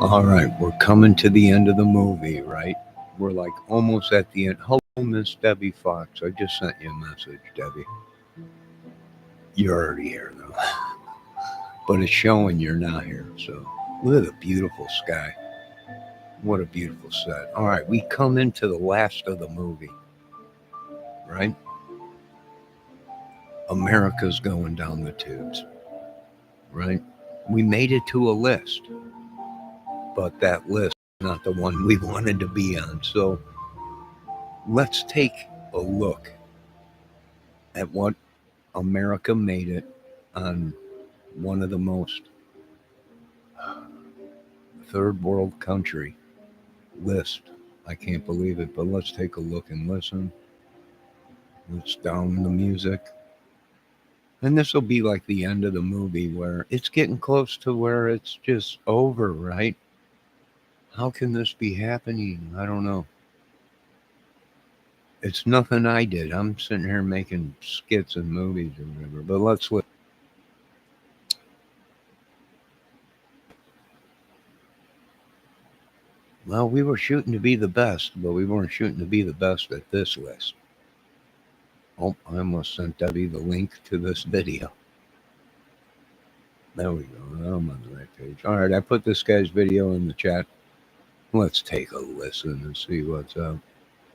All right, we're coming to the end of the movie, right? We're like almost at the end. Hello, Miss Debbie Fox. I just sent you a message, Debbie. You're already here, though. But it's showing you're not here. So look at the beautiful sky. What a beautiful set. All right, we come into the last of the movie, right? America's going down the tubes, right? We made it to a list, but that list is not the one we wanted to be on. So let's take a look at what America made it on one of the most third world country list. I can't believe it, but let's take a look and listen. Let's down the music. And this will be like the end of the movie where it's getting close to where it's just over, right? How can this be happening? I don't know. It's nothing I did. I'm sitting here making skits and movies or whatever. But let's look. Well, we were shooting to be the best, but we weren't shooting to be the best at this list. Oh, I almost sent Debbie the link to this video. There we go. I'm on the right page. All right, I put this guy's video in the chat. Let's take a listen and see what's up.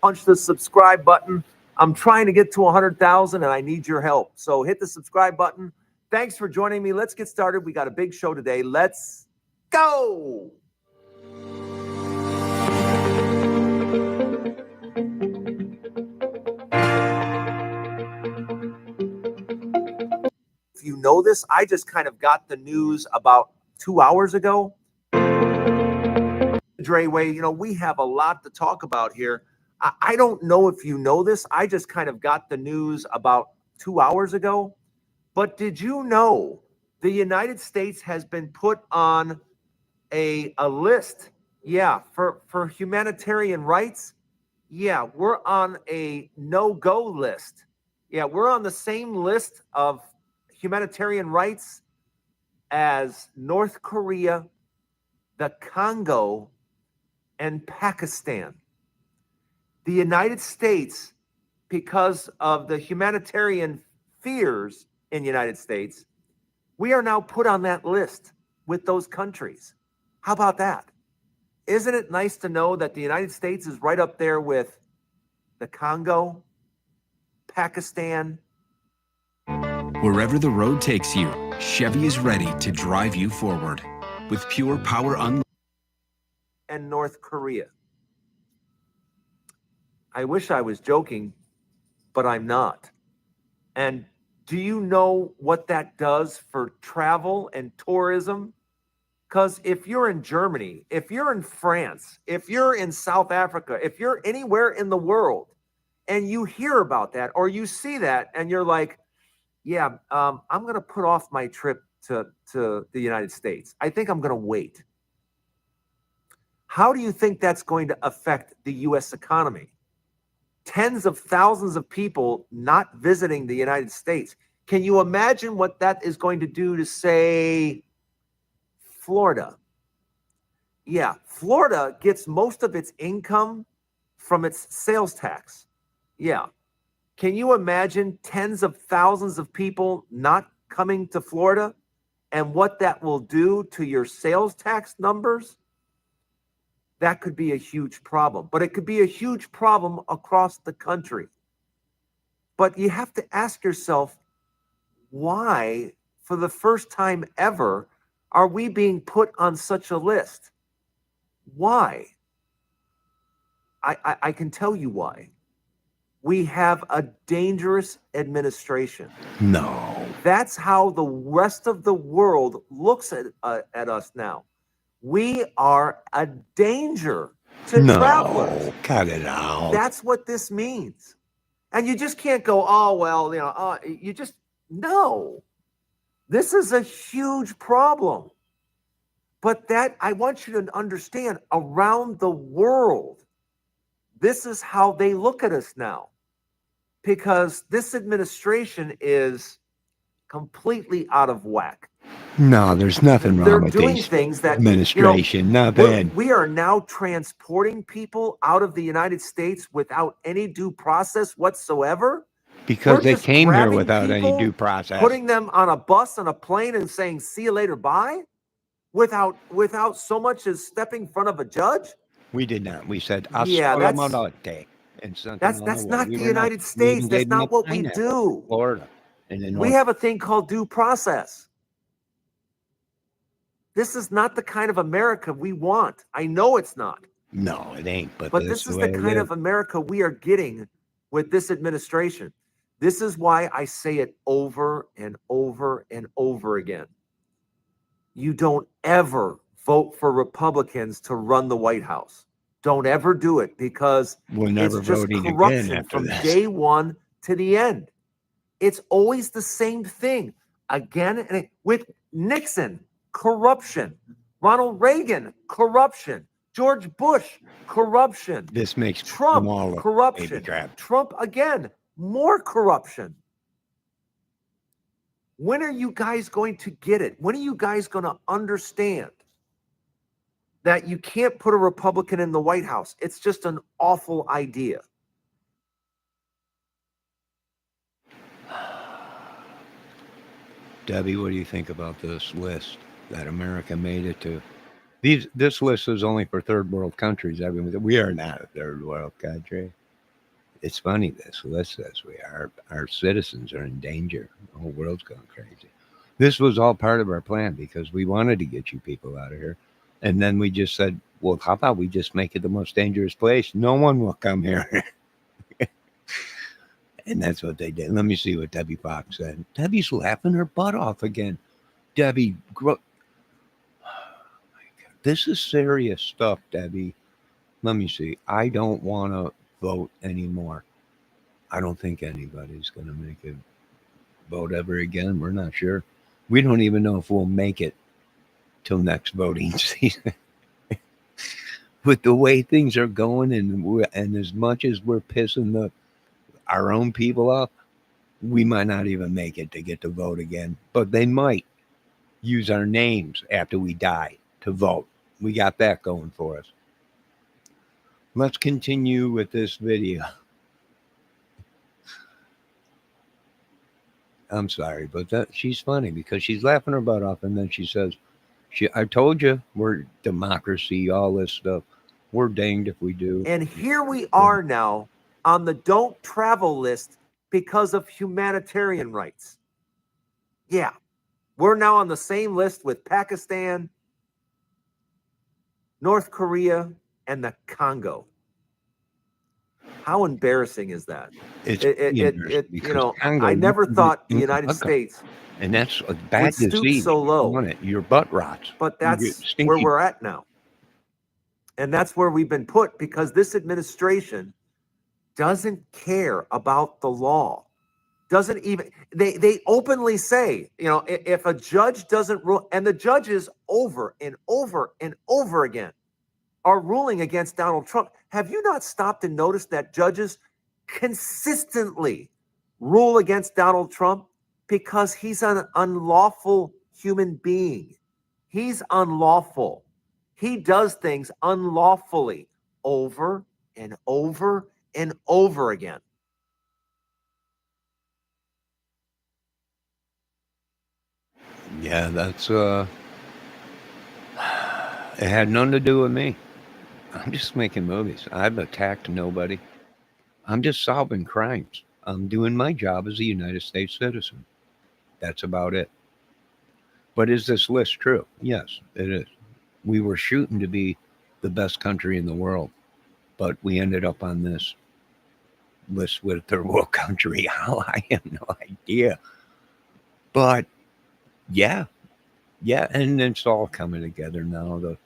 Punch the subscribe button. I'm trying to get to 100,000 and I need your help. So hit the subscribe button. Thanks for joining me. Let's get started. We got a big show today. Let's go. If you know this, I just kind of got the news about 2 hours ago. Dreyway, you know, we have a lot to talk about here. I don't know if you know this. I just kind of got the news about 2 hours ago. But did you know the United States has been put on a list? Yeah, for humanitarian rights. Yeah, we're on a no-go list. Yeah, we're on the same list of humanitarian rights as North Korea, the Congo, and Pakistan. The United States, because of the humanitarian fears in the United States, we are now put on that list with those countries. How about that? Isn't it nice to know that the United States is right up there with the Congo, Pakistan? Wherever the road takes you, Chevy is ready to drive you forward. With pure power and North Korea. I wish I was joking, but I'm not. And do you know what that does for travel and tourism? Because if you're in Germany, if you're in France, if you're in South Africa, if you're anywhere in the world and you hear about that or you see that and you're like, yeah, I'm going to put off my trip to the United States. I think I'm going to wait. How do you think that's going to affect the U.S. economy? Tens of thousands of people not visiting the United States. Can you imagine what that is going to do to, say, Florida? Yeah, Florida gets most of its income from its sales tax. Yeah. Can you imagine tens of thousands of people not coming to Florida and what that will do to your sales tax numbers? That could be a huge problem, but it could be a huge problem across the country. But you have to ask yourself, why, for the first time ever, are we being put on such a list? Why? I can tell you why. We have a dangerous administration. No. That's how the rest of the world looks at us now. We are a danger to travelers. Cut it out. That's what this means. And you just can't go, oh, well, you know, you just, no. This is a huge problem. But that, I want you to understand, around the world, this is how they look at us now. Because this administration is completely out of whack. No, there's nothing They're wrong with doing these things that, administration. Nothing. we are now transporting people out of the United States without any due process whatsoever. Because We're they just came here grabbing without any people, due process. putting them on a bus, on a plane, and saying, see you later, bye, without so much as stepping in front of a judge. We did not. We said, Yeah, that's "Assalamualaikum," and sent them on the that's way. not We the were not. United We States. even That's gave them a not what we pineapple do. in Florida. And in We have a thing called due process. This is not the kind of America we want. I know it's not. No, it ain't. But This is the kind of America we are getting with this administration. This is why I say it over and over and over again. You don't ever vote for Republicans to run the White House. Don't ever do it, because we're never it's just voting again corruption after from this. day one to the end. It's always the same thing again and again. With Nixon, corruption. Ronald Reagan, corruption. George Bush, corruption. This makes Trump, them all a baby corruption. crab. Trump again, more corruption. When are you guys going to get it? When are you guys going to understand that you can't put a Republican in the White House? It's just an awful idea. Debbie, what do you think about this list that America made it to? This list is only for third world countries. I mean, we are not a third world country. It's funny, this list says our citizens are in danger. The whole world's going crazy. This was all part of our plan because we wanted to get you people out of here. And then we just said, well, how about we just make it the most dangerous place? No one will come here. And that's what they did. Let me see what Debbie Fox said. Debbie's laughing her butt off again. Debbie, this is serious stuff, Debbie. Let me see. I don't want to vote anymore. I don't think anybody's going to make a vote ever again. We're not sure. We don't even know if we'll make it till next voting season. With the way things are going, and as much as we're pissing our own people off, we might not even make it to get to vote again. But they might use our names after we die to vote. We got that going for us. Let's continue with this video. I'm sorry, but she's funny because she's laughing her butt off, and then she says, I told you, we're democracy, all this stuff. We're danged if we do. And here we are now on the don't travel list because of humanitarian rights. Yeah, we're now on the same list with Pakistan, North Korea, and the Congo. How embarrassing is that? Congo, I never thought the United States, and that's a bad would stoop disease. so low. Your butt rots. But that's where we're at now. And that's where we've been put because this administration doesn't care about the law. Doesn't even, they openly say, if a judge doesn't rule, and the judges over and over and over again are ruling against Donald Trump. Have you not stopped and noticed that judges consistently rule against Donald Trump because he's an unlawful human being? He's unlawful. He does things unlawfully over and over and over again. Yeah, that's it had nothing to do with me. I'm just making movies. I've attacked nobody. I'm just solving crimes. I'm doing my job as a United States citizen. That's about it. But is this list true? Yes, it is. We were shooting to be the best country in the world, but we ended up on this list with a third world country. How? I have no idea. But yeah, and it's all coming together now.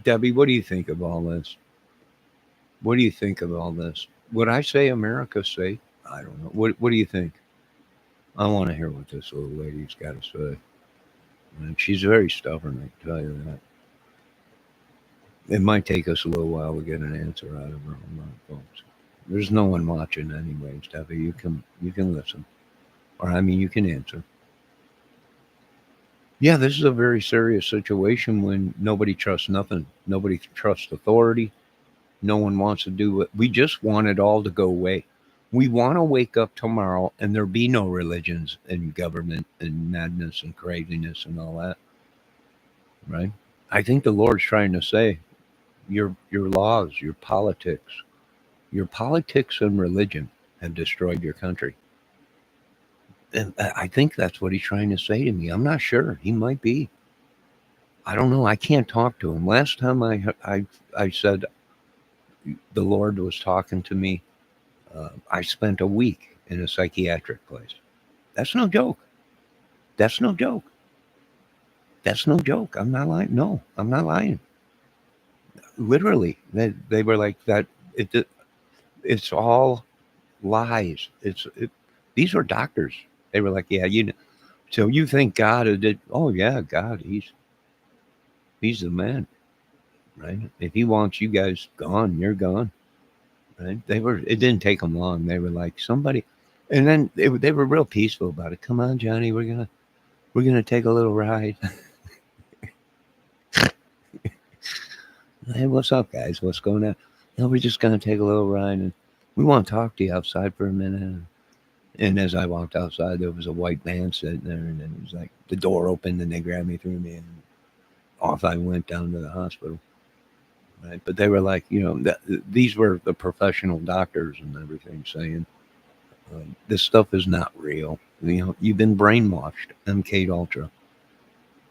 Debbie, what do you think of all this? What do you think of all this? Would I say America's safe? I don't know. What do you think? I want to hear what this little lady's got to say. And she's very stubborn, I can tell you that. It might take us a little while to get an answer out of her, folks. There's no one watching anyways, Debbie. You can listen. Or, I mean, you can answer. Yeah, this is a very serious situation when nobody trusts nothing. Nobody trusts authority. No one wants to do it. We just want it all to go away. We want to wake up tomorrow and there be no religions and government and madness and craziness and all that, right? I think the Lord's trying to say your laws, your politics and religion have destroyed your country. And I think that's what he's trying to say to me. I'm not sure. He might be. I don't know. I can't talk to him. Last time I said the Lord was talking to me, I spent a week in a psychiatric place. That's no joke. That's no joke. That's no joke. I'm not lying. No, I'm not lying. Literally, they were like that. It's all lies. These are doctors. They were like, yeah, you know. So you think God did? Oh yeah, God. He's the man, right? If he wants you guys gone, you're gone, right? They were. It didn't take them long. They were like somebody, and then they were real peaceful about it. Come on, Johnny, we're gonna take a little ride. Hey, what's up, guys? What's going on? No, we're just gonna take a little ride, and we want to talk to you outside for a minute. And as I walked outside, there was a white man sitting there, and then it was like the door opened, and they grabbed me, threw me, and off I went down to the hospital. Right? But they were like, you know, these were the professional doctors and everything saying this stuff is not real. You know, you've been brainwashed, MK Ultra.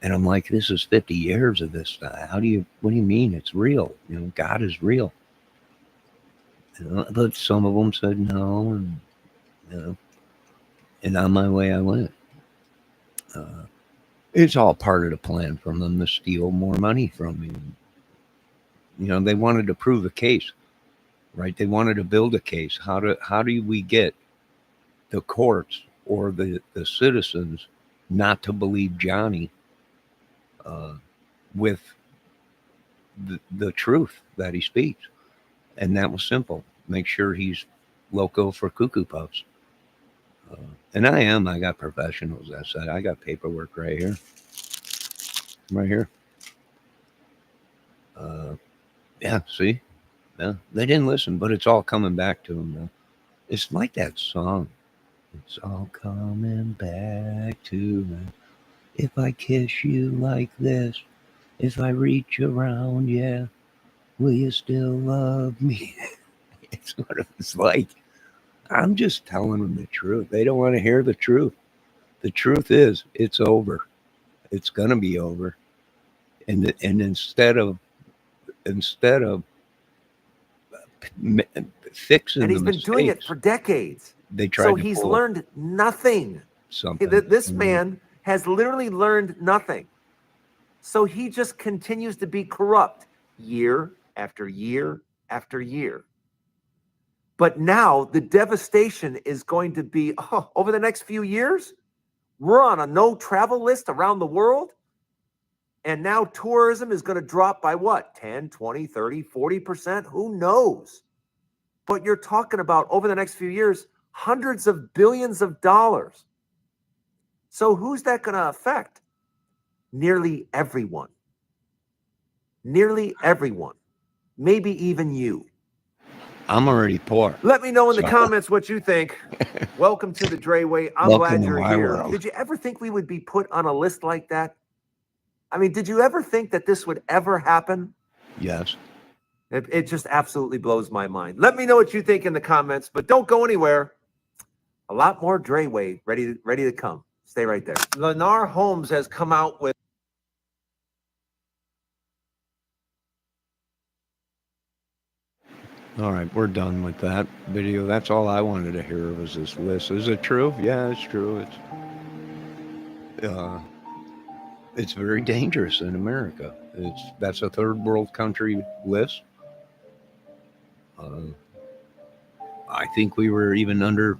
And I'm like, this is 50 years of this stuff. What do you mean it's real? You know, God is real. You know, but some of them said no, and you know, and on my way I went. Uh, it's all part of the plan from them to steal more money from me. You know, they wanted to prove a case, right? They wanted to build a case. How do we get the courts or the citizens not to believe Johnny uh, with the truth that he speaks? And that was simple. Make sure he's loco for cuckoo puffs. And I got professionals that said, I got paperwork right here. Right here. Yeah, see? Yeah, they didn't listen, but it's all coming back to them now. It's like that song. It's all coming back to me. If I kiss you like this, if I reach around, yeah, will you still love me? It's what it's like. I'm just telling them the truth. They don't want to hear the truth. The truth is, it's over. It's gonna be over. And instead of fixing And the he's been doing it mistakes, for decades. they tried So to he's pull learned nothing. something. This man has literally learned nothing. So he just continues to be corrupt year after year after year. But now the devastation is going to be over the next few years. We're on a no travel list around the world. And now tourism is going to drop by what? 10, 20, 30, 40%? Who knows? But you're talking about over the next few years, hundreds of billions of dollars. So who's that going to affect? Nearly everyone. Nearly everyone. Maybe even you. I'm already poor. Let me know in the So- comments what you think. Welcome to the Dre Way. I'm Welcome glad to you're my here. world. Did you ever think we would be put on a list like that? I mean, did you ever think that this would ever happen? Yes. It just absolutely blows my mind. Let me know what you think in the comments, but don't go anywhere. A lot more Dre Way ready to come. Stay right there. Lennar Homes has come out with All right, we're done with that video. That's all I wanted to hear was this list. Is it true? Yeah, it's true. It's very dangerous in America. That's a third world country list. Uh, I think we were even under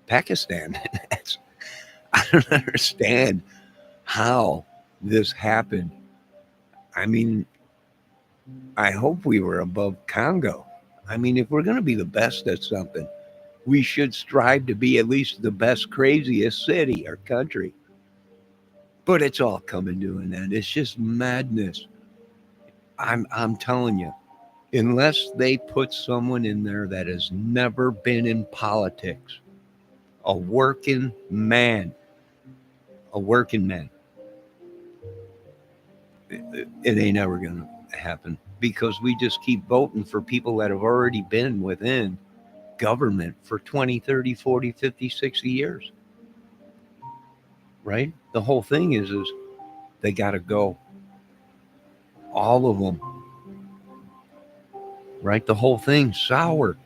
Pakistan. I don't understand how this happened. I mean, I hope we were above Congo. I mean, if we're going to be the best at something, We should strive to be at least the best, craziest city or country. But it's all coming to an end. It's just madness. I'm telling you, unless they put someone in there that has never been in politics, a working man, a working man, it ain't ever going to happen because we just keep voting for people that have already been within government for 20, 30, 40, 50, 60 years. Right? The whole thing is they got to go. All of them. Right? The whole thing sour.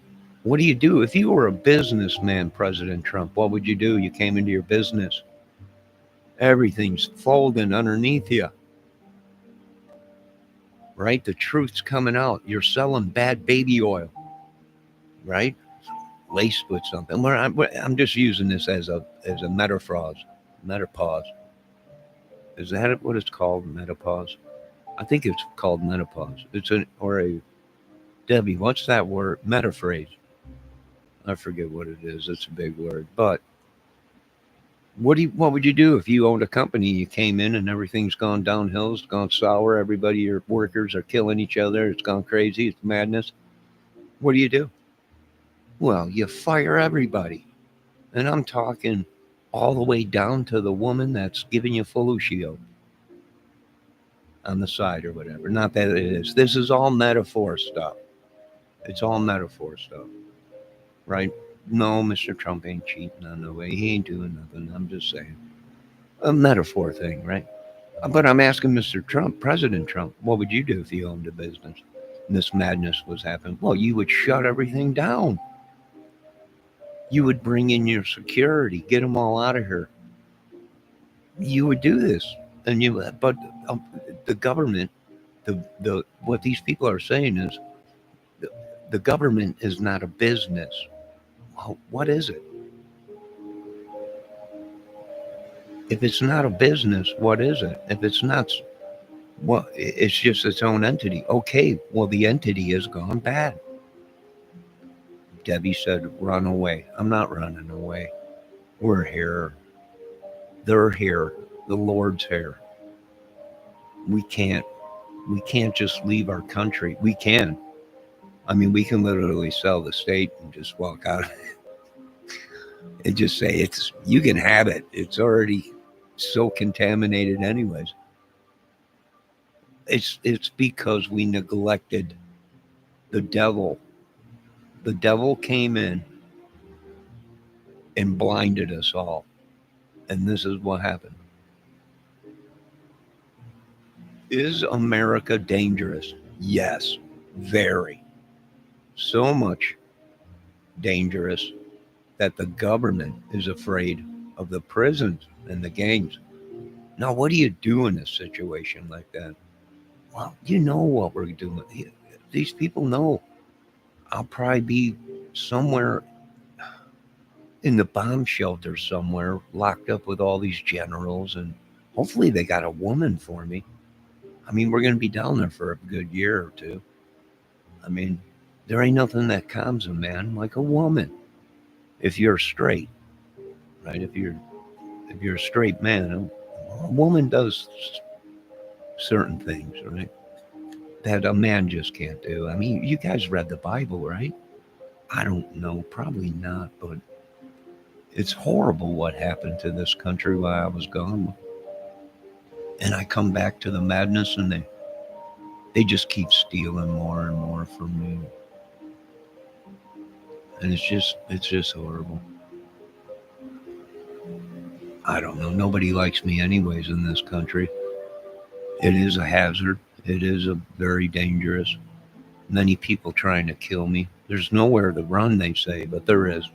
What do you do if you were a businessman, President Trump? What would you do? You came into your business. Everything's folding underneath you. Right? The truth's coming out. You're selling bad baby oil. Right? Laced with something. I'm just using this as a metaphor. Menopause. Is that what it's called? Menopause? I think it's called menopause. Debbie, what's that word? Metaphrase. I forget what it is. It's a big word. But what would you do if you owned a company, you came in and everything's gone downhill, it's gone sour, everybody, your workers are killing each other, it's gone crazy, it's madness. What do? Well, you fire everybody. And I'm talking all the way down to the woman that's giving you Felucio on the side or whatever. Not that it is. This is all metaphor stuff. It's all metaphor stuff. Right? No, Mr. Trump ain't cheating on the way. He ain't doing nothing. I'm just saying. A metaphor thing, right? But I'm asking Mr. Trump, President Trump, what would you do if you owned a business and this madness was happening? Well, you would shut everything down. You would bring in your security, get them all out of here. You would do this, but the government, the what these people are saying is, the government is not a business. Well, what is it? If it's not a business, what is it? If it's not, well, it's just its own entity. Okay, well, the entity has gone bad. Debbie said, run away. I'm not running away. We're here. They're here. The Lord's here. We can't just leave our country. We can. I mean, we can literally sell the state and just walk out and just say, you can have it. It's already so contaminated anyways. It's because we neglected the devil. The devil came in and blinded us all. And this is what happened. Is America dangerous? Yes, very. So much dangerous that the government is afraid of the prisons and the gangs. Now, what do you do in a situation like that? Well, you know what we're doing. These people know. I'll probably be somewhere in the bomb shelter somewhere, locked up with all these generals, and hopefully they got a woman for me. I mean, we're going to be down there for a good year or two. I mean, there ain't nothing that calms a man like a woman. If you're straight, right? If you're a straight man, a woman does certain things, right? That a man just can't do. I mean, you guys read the Bible, right? I don't know, probably not, but it's horrible what happened to this country while I was gone. And I come back to the madness, and they just keep stealing more and more from me. And it's just horrible. I don't know. Nobody likes me anyways in this country. It is a hazard. It is a very dangerous. Many people trying to kill me. There's nowhere to run, they say, but there is.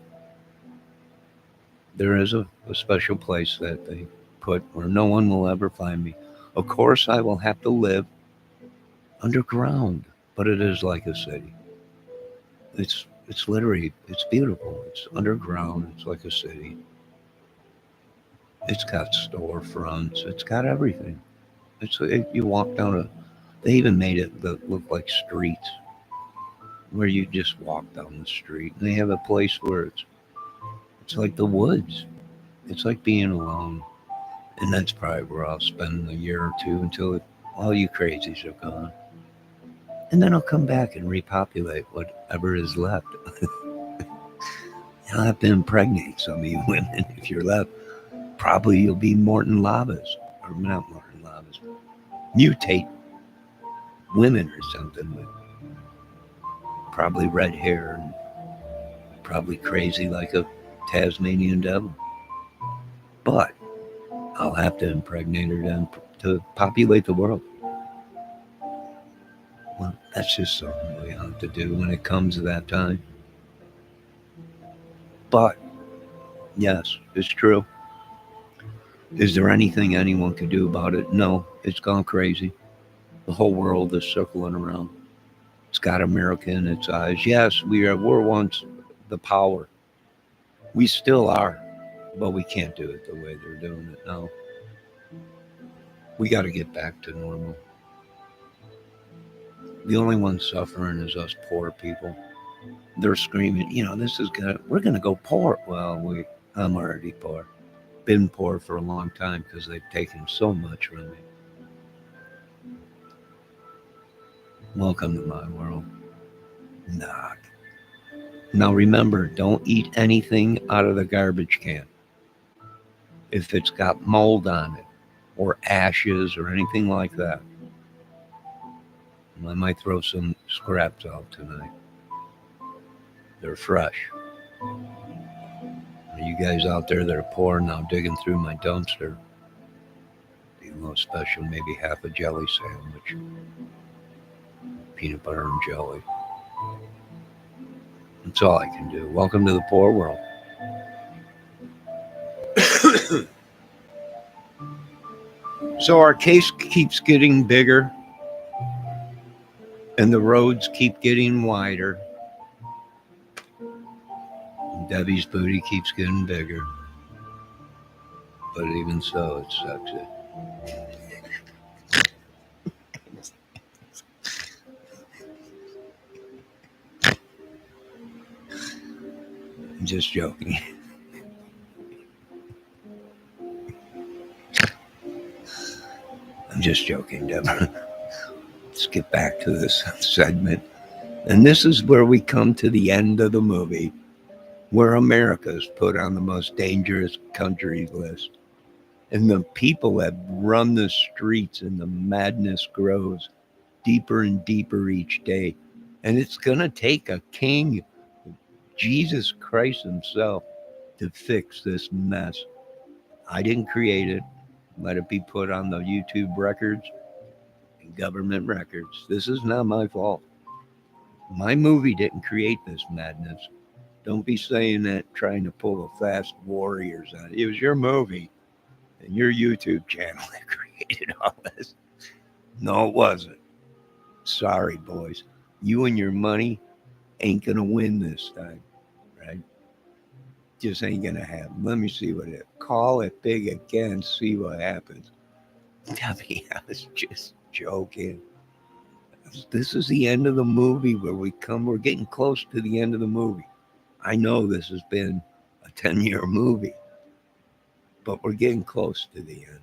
There is a special place that they put where no one will ever find me. Of course, I will have to live underground, but it is like a city. It's literally, it's beautiful. It's underground. It's like a city. It's got storefronts. It's got everything. You walk down they even made it look like streets where you just walk down the street. And they have a place where it's It's like the woods. It's like being alone. And that's probably where I'll spend a year or two until all you crazies are gone. And then I'll come back and repopulate whatever is left. I'll have to impregnate some of you women if you're left. Probably you'll be Morton Lavas. Or not Morton Lavas. Mutate women or something with probably red hair and probably crazy like a Tasmanian devil. But I'll have to impregnate her then to populate the world. Well, that's just something we have to do when it comes to that time. But, yes, it's true. Is there anything anyone can do about it? No, it's gone crazy. The whole world is circling around. It's got America in its eyes. Yes, we're once the power. We still are, but we can't do it the way they're doing it now. We got to get back to normal. The only one suffering is us poor people. They're screaming, we're gonna go poor. Well, I'm already poor. Been poor for a long time because they've taken so much from me. Welcome to my world. Nah. Now remember, don't eat anything out of the garbage can. If it's got mold on it, or ashes, or anything like that. I might throw some scraps out tonight. They're fresh. You guys out there that are poor now digging through my dumpster, be a little special, maybe half a jelly sandwich, peanut butter and jelly. That's all I can do. Welcome to the poor world. So our case keeps getting bigger and the roads keep getting wider. And Debbie's booty keeps getting bigger. But even so, it's sexy. I'm just joking. I'm just joking, Deborah. Let's get back to this segment. And this is where we come to the end of the movie, where America's put on the most dangerous countries list. And the people that run the streets and the madness grows deeper and deeper each day. And it's going to take a king, Jesus Christ himself, to fix this mess. I didn't create it. Let it be put on the YouTube records and government records. This is not my fault. My movie didn't create this madness. Don't be saying that trying to pull a Fast Warriors on it. It was your movie and your YouTube channel that created all this. No, it wasn't. Sorry, boys. You and your money ain't going to win this time, right? Just ain't going to happen. Let me see what it. Call it big again, see what happens. Debbie, I was just joking. This is the end of the movie where we're getting close to the end of the movie. I know this has been a 10-year movie, but we're getting close to the end.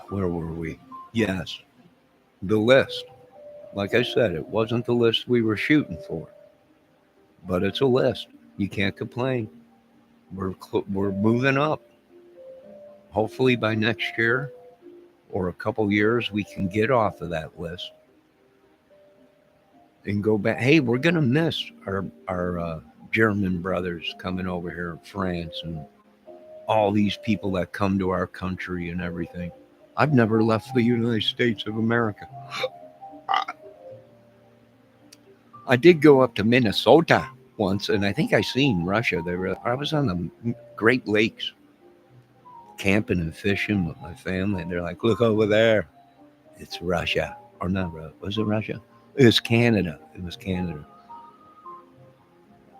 Where were we? Yes, the list. Like I said, it wasn't the list we were shooting for, but it's a list. You can't complain. We're moving up. Hopefully by next year or a couple years, we can get off of that list and go back. Hey, we're gonna miss our German brothers coming over here in France and all these people that come to our country and everything. I've never left the United States of America. I did go up to Minnesota once, and I think I seen Russia. I was on the Great Lakes, camping and fishing with my family, and they're like, "Look over there, it's Russia." Or not Russia? Was it Russia? It was Canada. It was Canada.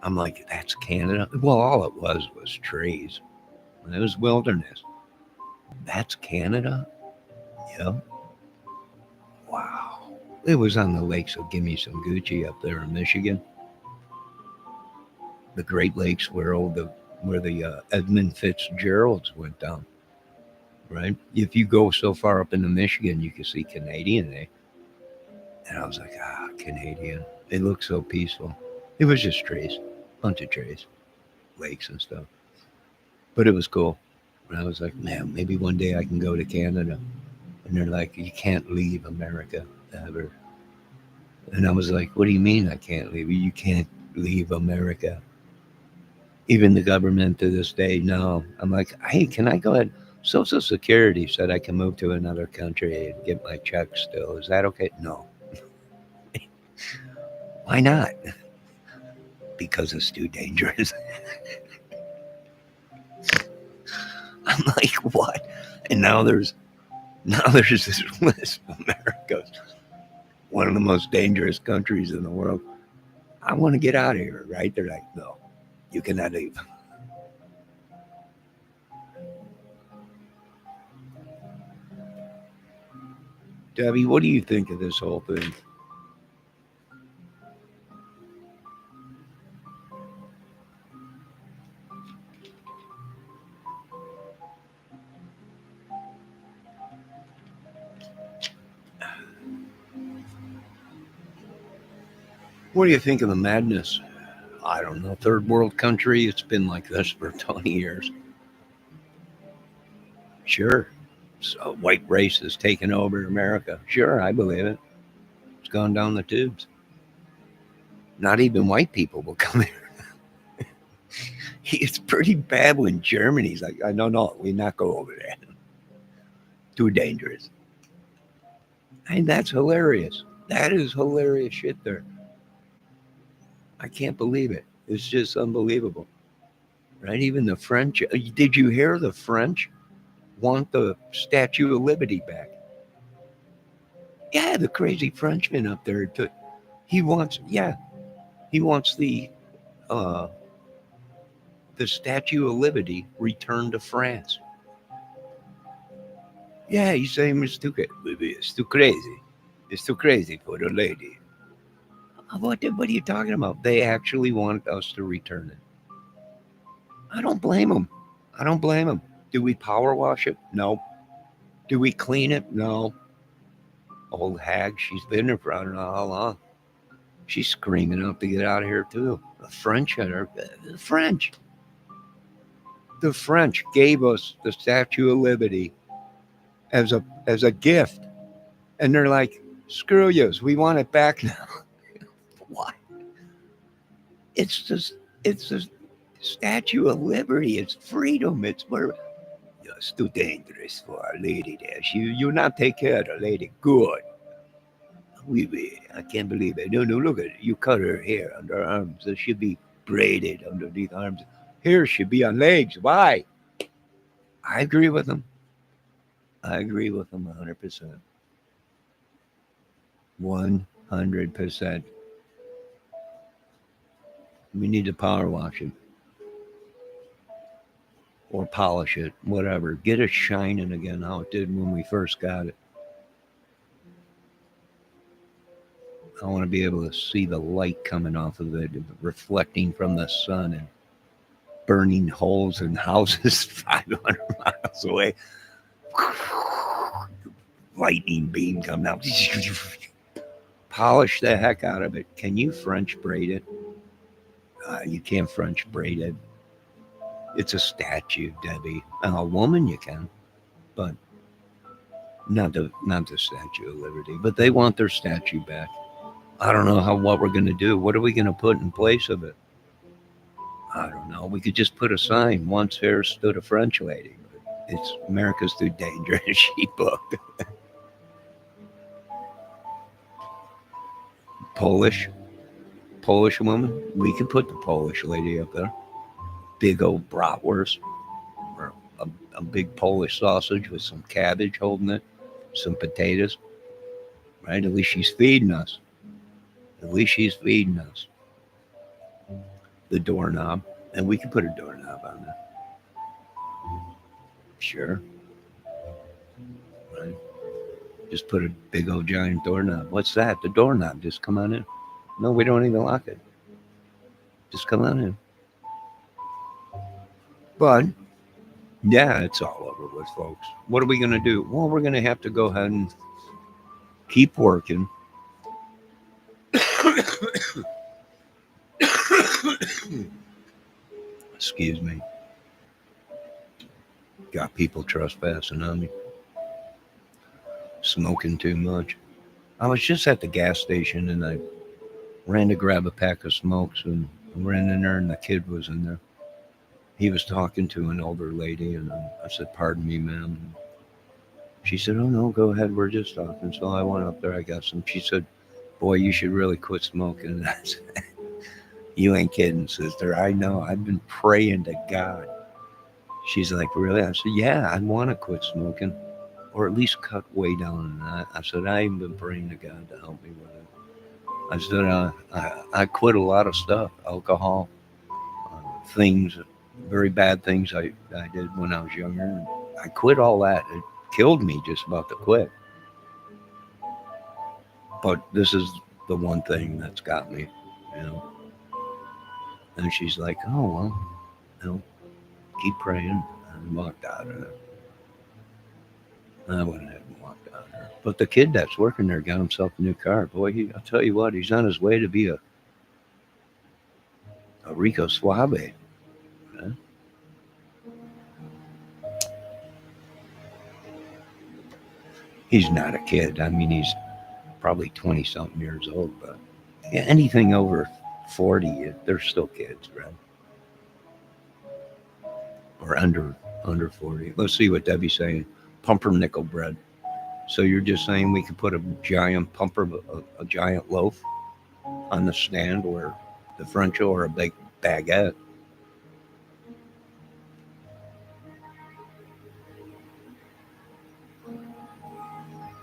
I'm like, that's Canada? Well, all it was trees. It was wilderness. That's Canada? Yeah. Wow. It was on the lake, so give me some Gucci up there in Michigan. The Great Lakes where the Edmund Fitzgeralds went down, right? If you go so far up into Michigan, you can see Canadian, eh? And I was like, Canadian. It looked so peaceful. It was just trees, bunch of trees, lakes and stuff. But it was cool. And I was like, man, maybe one day I can go to Canada. And they're like, you can't leave America ever. And I was like, what do you mean I can't leave? You can't leave America. Even the government to this day, no. I'm like, hey, can I go ahead? Social Security said I can move to another country and get my check still. Is that okay? No. Why not? Because it's too dangerous. I'm like, what? And now there's this list of America's one of the most dangerous countries in the world. I want to get out of here, right? They're like, no, you cannot leave. Debbie, what do you think of this whole thing? What do you think of the madness? I don't know. Third world country, it's been like this for 20 years. Sure. So white race has taken over America. Sure, I believe it. It's gone down the tubes. Not even white people will come here. It's pretty bad when Germany's like, no, we not go over there. Too dangerous. And that's hilarious. That is hilarious shit there. I can't believe it. It's just unbelievable. Right? Even the French. Did you hear the French want the Statue of Liberty back? Yeah, the crazy Frenchman up there. He wants the Statue of Liberty returned to France. Yeah, he's saying it's too crazy. It's too crazy for the lady. What are you talking about? They actually want us to return it. I don't blame them. Do we power wash it? No. Do we clean it? No. Old hag, she's been there for I don't know how long. She's screaming out to get out of here too. The French had her. The French gave us the Statue of Liberty as a gift, and they're like, "Screw yous, we want it back now." What? It's the Statue of Liberty. It's freedom. It's where it's too dangerous for a lady there. You not take care of the lady. Good. I can't believe it. No, look at it. You cut her hair under her arms. It should be braided underneath arms. Hair should be on legs. Why? I agree with them. 100%. 100%. We need to power wash it. Or polish it. Whatever. Get it shining again how it did when we first got it. I want to be able to see the light coming off of it, reflecting from the sun and burning holes in houses 500 miles away. Lightning beam coming out. Polish the heck out of it. Can you French braid it? You can't French braid it. It's a statue, Debbie. A woman you can, but not the Statue of Liberty. But they want their statue back. I don't know what we're going to do. What are we going to put in place of it? I don't know. We could just put a sign. Once here stood a French lady. It's America's too dangerous. She booked. Polish woman. We could put the Polish lady up there. Big old bratwurst. Or a big Polish sausage with some cabbage holding it. Some potatoes. Right? At least she's feeding us. the doorknob, and we could put a doorknob on there. Sure. Right. Just put a big old giant doorknob. What's that? The doorknob. Just come on in. No, we don't even lock it. Just come on in. But yeah, it's all over with, folks. What are we going to do? Well, we're going to have to go ahead and keep working. Excuse me. Got people trespassing on me. Smoking too much. I was just at the gas station and I ran to grab a pack of smokes and I ran in there and the kid was in there. He was talking to an older lady and I said, "Pardon me, ma'am." And she said, "Oh, no, go ahead. We're just talking." So I went up there. I got some. She said, "Boy, you should really quit smoking." And I said, "You ain't kidding, sister. I know. I've been praying to God." She's like, "Really?" I said, "Yeah, I want to quit smoking or at least cut way down on that." I said, "I even been praying to God to help me with it." I said, I quit a lot of stuff, alcohol, things, very bad things I did when I was younger. And I quit all that. It killed me just about to quit. But this is the one thing that's got me, you know. And she's like, "Oh, well, you know, keep praying." And walked out of there. I went ahead and walked out of there. But the kid that's working there got himself a new car. Boy, I'll tell you what, he's on his way to be a Rico Suave. Huh? He's not a kid. I mean, he's probably 20 something years old, but yeah, anything over 40, they're still kids, right? Or under 40. Let's see what Debbie's saying. Pumpernickel bread. So you're just saying we could put a giant a giant loaf on the stand or the French or a big baguette.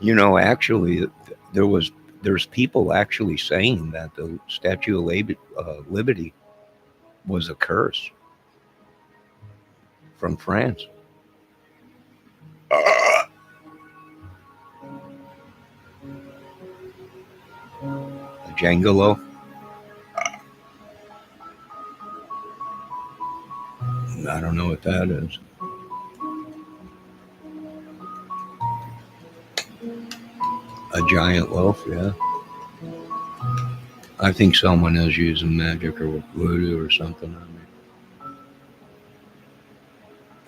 You know, actually, there was there's people actually saying that the Statue of Liberty was a curse from France. A Jangalo. I don't know what that is. A giant loaf, yeah. I think someone is using magic or voodoo or something on me.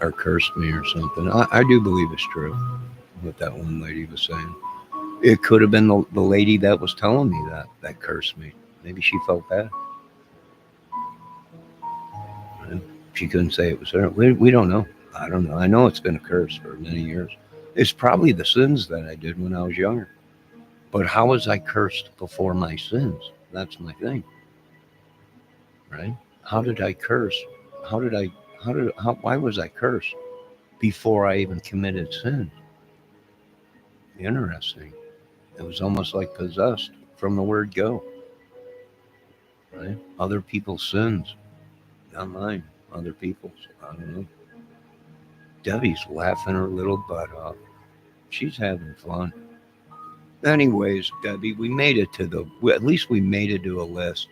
Or cursed me or something. I do believe it's true, what that one lady was saying. It could have been the lady that was telling me that cursed me. Maybe she felt bad. And she couldn't say it was her. We don't know. I don't know. I know it's been a curse for many years. It's probably the sins that I did when I was younger. But how was I cursed before my sins? That's my thing, right? How did I curse? How did I? Why was I cursed before I even committed sin? Interesting. It was almost like possessed from the word go, right? Other people's sins, not mine. Other people's. I don't know. Debbie's laughing her little butt off. She's having fun. Anyways, Debbie, we made it to at least we made it to a list.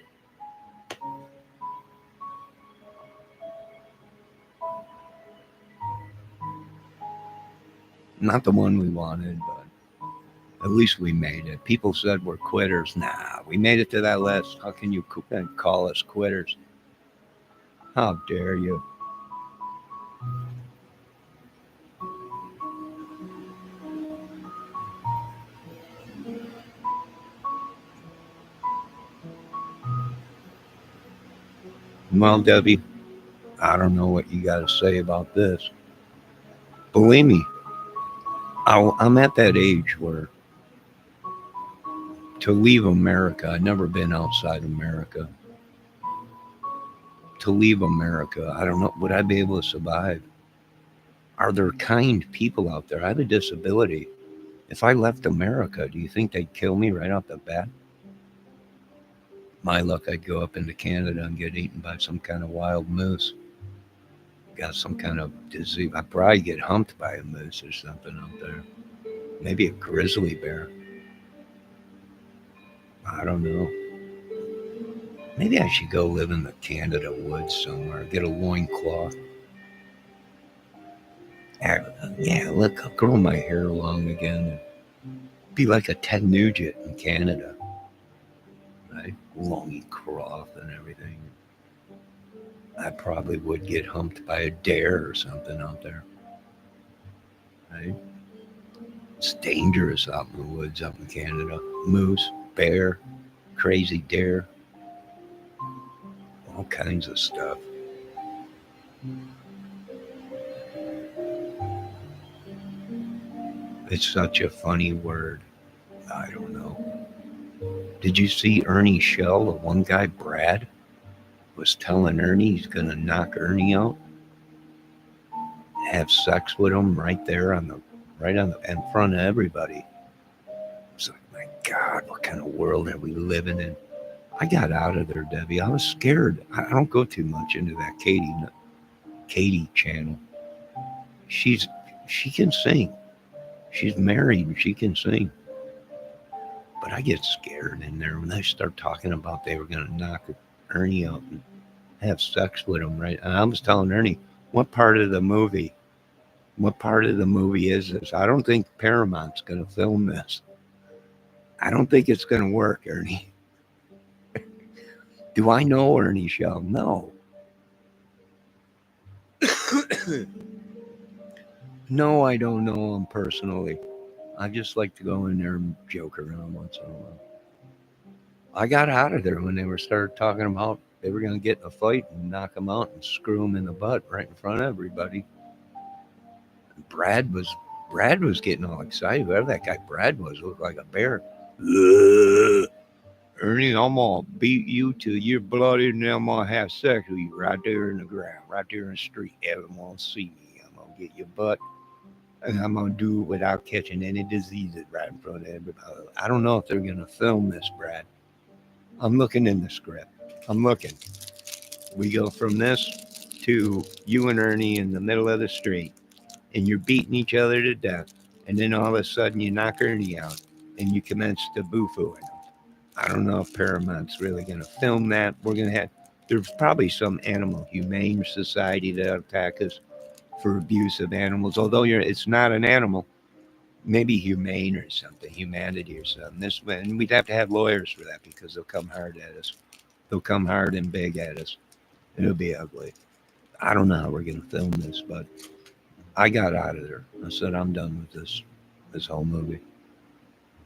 Not the one we wanted, but at least we made it. People said we're quitters. Nah, we made it to that list. How can you call us quitters? How dare you? Well, Debbie, I don't know what you got to say about this. Believe me, I'm at that age where to leave America, I've never been outside America. To leave America, I don't know, would I be able to survive? Are there kind people out there? I have a disability. If I left America, do you think they'd kill me right off the bat? My luck, I'd go up into Canada and get eaten by some kind of wild moose. Got some kind of disease. I'd probably get humped by a moose or something out there. Maybe a grizzly bear. I don't know. Maybe I should go live in the Canada woods somewhere. Get a loincloth. Yeah, look, I'll grow my hair long again. Be like a Ted Nugent in Canada. Right? Loincloth and everything. I probably would get humped by a dare or something out there. Right? It's dangerous out in the woods up in Canada. Moose, bear, crazy dare, all kinds of stuff. It's such a funny word. I don't know. Did you see Ernie Shell? The one guy, Brad, was telling Ernie he's going to knock Ernie out, have sex with him right there in front of everybody. It's like, my God, what kind of world are we living in? I got out of there, Debbie. I was scared. I don't go too much into that Katie channel. She can sing. She's married and she can sing. But I get scared in there when they start talking about they were going to knock Ernie out and have sex with him, right? And I was telling Ernie, what part of the movie is this? I don't think Paramount's going to film this. I don't think it's going to work, Ernie. Do I know Ernie Shell? No. No, I don't know him personally. I just like to go in there and joke around once in a while. I got out of there when they started talking about they were going to get in a fight and knock him out and screw him in the butt right in front of everybody. Brad was getting all excited. Whoever that guy Brad was looked like a bear. Ernie, I'm gonna beat you till you're bloody, and then I'm gonna have sex with you right there in the ground, right there in the street. Everyone won't see me. I'm gonna get your butt, and I'm gonna do it without catching any diseases right in front of everybody. I don't know if they're gonna film this, Brad. I'm looking in the script. I'm looking. We go from this to you and Ernie in the middle of the street, and you're beating each other to death, and then all of a sudden you knock Ernie out, and you commence to boo-fooing him. I don't know if Paramount's really going to film that. There's probably some animal humane society that'll attack us for abuse of animals. Although it's not an animal, maybe humane or something, humanity or something. And we'd have to have lawyers for that because they'll come hard at us. They'll come hard and big at us. It'll be ugly. I don't know how we're going to film this, but I got out of there. I said, I'm done with this whole movie.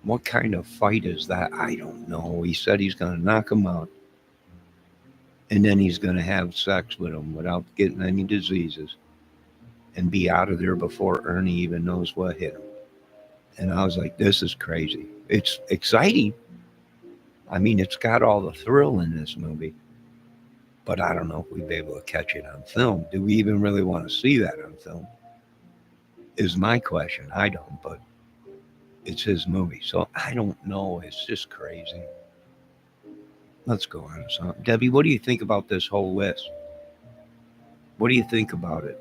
What kind of fight is that? I don't know. He said he's going to knock him out. And then he's going to have sex with him without getting any diseases. And be out of there before Ernie even knows what hit him. And I was like, this is crazy. It's exciting. I mean, it's got all the thrill in this movie. But I don't know if we'd be able to catch it on film. Do we even really want to see that on film? Is my question. I don't, but it's his movie. So I don't know. It's just crazy. Let's go on to something. Debbie, what do you think about this whole list? What do you think about it?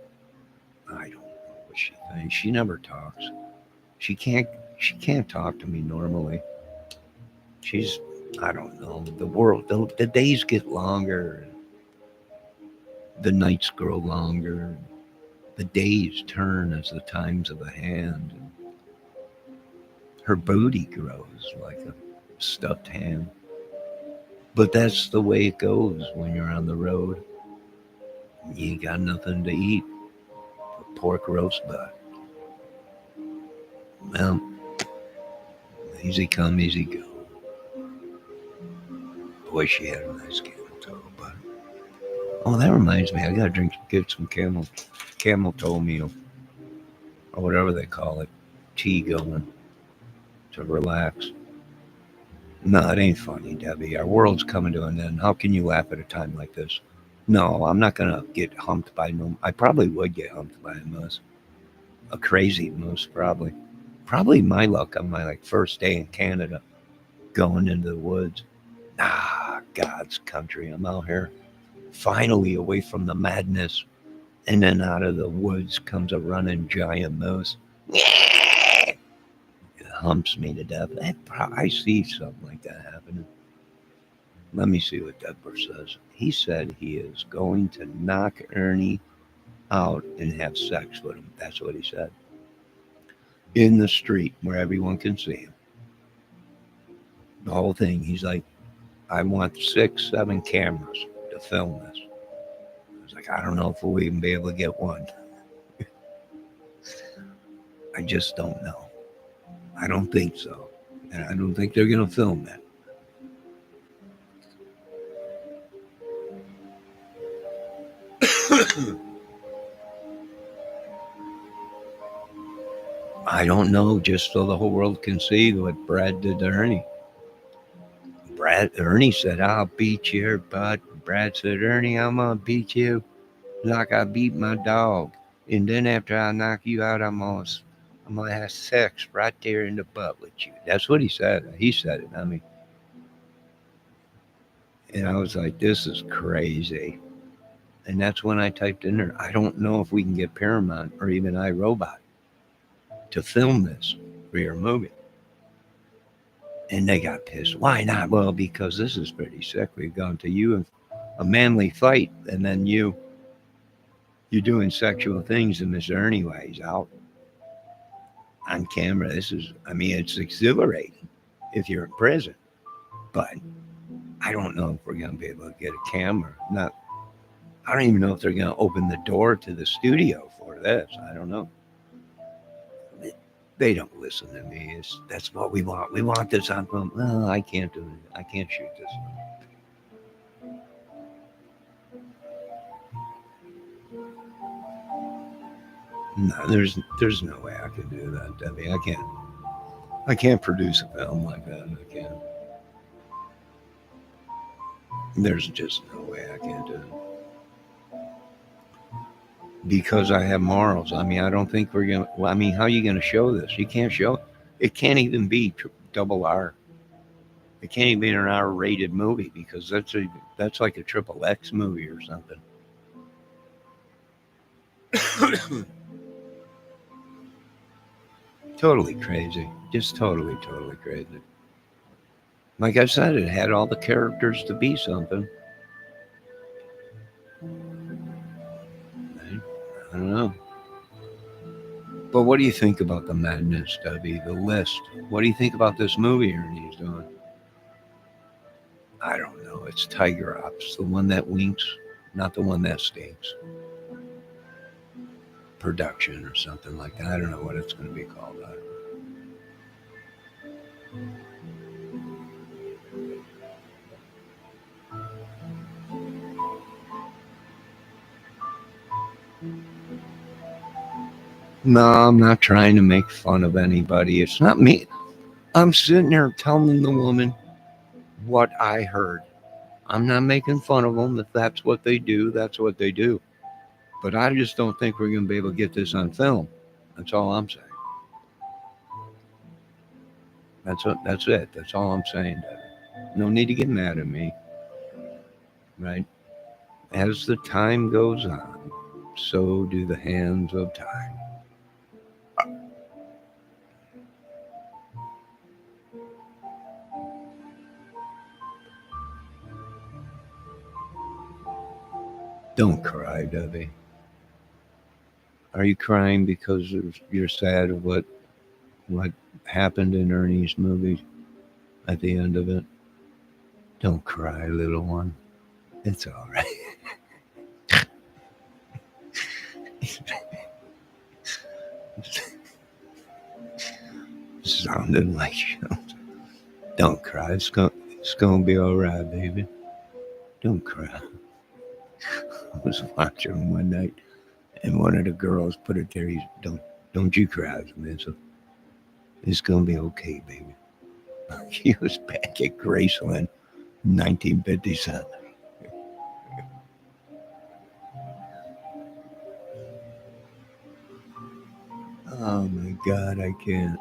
I don't know what she thinks. She never talks. She can't talk to me normally. I don't know. The days get longer. The nights grow longer. The days turn as the times of a hand. Her booty grows like a stuffed ham. But that's the way it goes when you're on the road. You ain't got nothing to eat but pork roast butt. Well, easy come, easy go. Boy, she had a nice camel toe, but that reminds me, I gotta get some camel toe meal, or whatever they call it, tea going to relax. No, it ain't funny, Debbie. Our world's coming to an end. How can you laugh at a time like this? No, I'm not gonna get humped by no. I probably would get humped by a moose, a crazy moose, probably. Probably my luck on my first day in Canada, going into the woods. Nah, God's country. I'm out here finally away from the madness. And then out of the woods comes a running giant moose. It humps me to death. I see something like that happening. Let me see what Deborah says. He said he is going to knock Ernie out and have sex with him. That's what he said. In the street where everyone can see him. The whole thing. He's like, I want 6, 7 cameras to film this. I was like, I don't know if we'll even be able to get one. I just don't know. I don't think so. And I don't think they're going to film that. I don't know, just so the whole world can see what Brad did to Ernie. Ernie said, I'll beat your butt. Brad said, Ernie, I'm going to beat you like I beat my dog. And then after I knock you out, I'm going to have sex right there in the butt with you. That's what he said. He said it. I mean, and I was like, this is crazy. And that's when I typed in there, I don't know if we can get Paramount or even iRobot to film this for your movie. And they got pissed. Why not? Well, because this is pretty sick. We've gone to you a manly fight, and then you're doing sexual things, and Mr. Ernie Way's out on camera. It's exhilarating if you're in prison. But I don't know if we're going to be able to get a camera. I don't even know if they're going to open the door to the studio for this. I don't know. They don't listen to me. That's what we want. We want this on film. No, I can't do it. I can't shoot this. No, there's no way I can do that, Debbie. I can't produce a film like that. I can't. There's just no way I can't do it. Because I have morals. I mean, I don't think we're going to, well, I mean, how are you going to show this? You can't show, it can't even be double R. It can't even be an R-rated movie because that's like a XXX movie or something. Totally crazy. Just totally crazy. Like I said, it had all the characters to be something. I don't know. But what do you think about the madness, Debbie? The list. What do you think about this movie Ernie's doing? I don't know. It's Tiger Ops, the one that winks, not the one that stinks. Production or something like that. I don't know what it's going to be called. No, I'm not trying to make fun of anybody. It's not me. I'm sitting there telling the woman what I heard. I'm not making fun of them. If that's what they do, that's what they do. But I just don't think we're going to be able to get this on film. That's all I'm saying. That's it. That's all I'm saying. No need to get mad at me. Right? As the time goes on, so do the hands of time. Don't cry, Debbie. Are you crying because you're sad of what happened in Ernie's movie at the end of it? Don't cry, little one. It's all right. Sounded like you. Don't cry. It's gonna be all right, baby. Don't cry. I was watching one night, and one of the girls put it there. Don't you cry, Samantha. It's gonna be okay, baby. He was back at Graceland, 1957. Oh my God, I can't.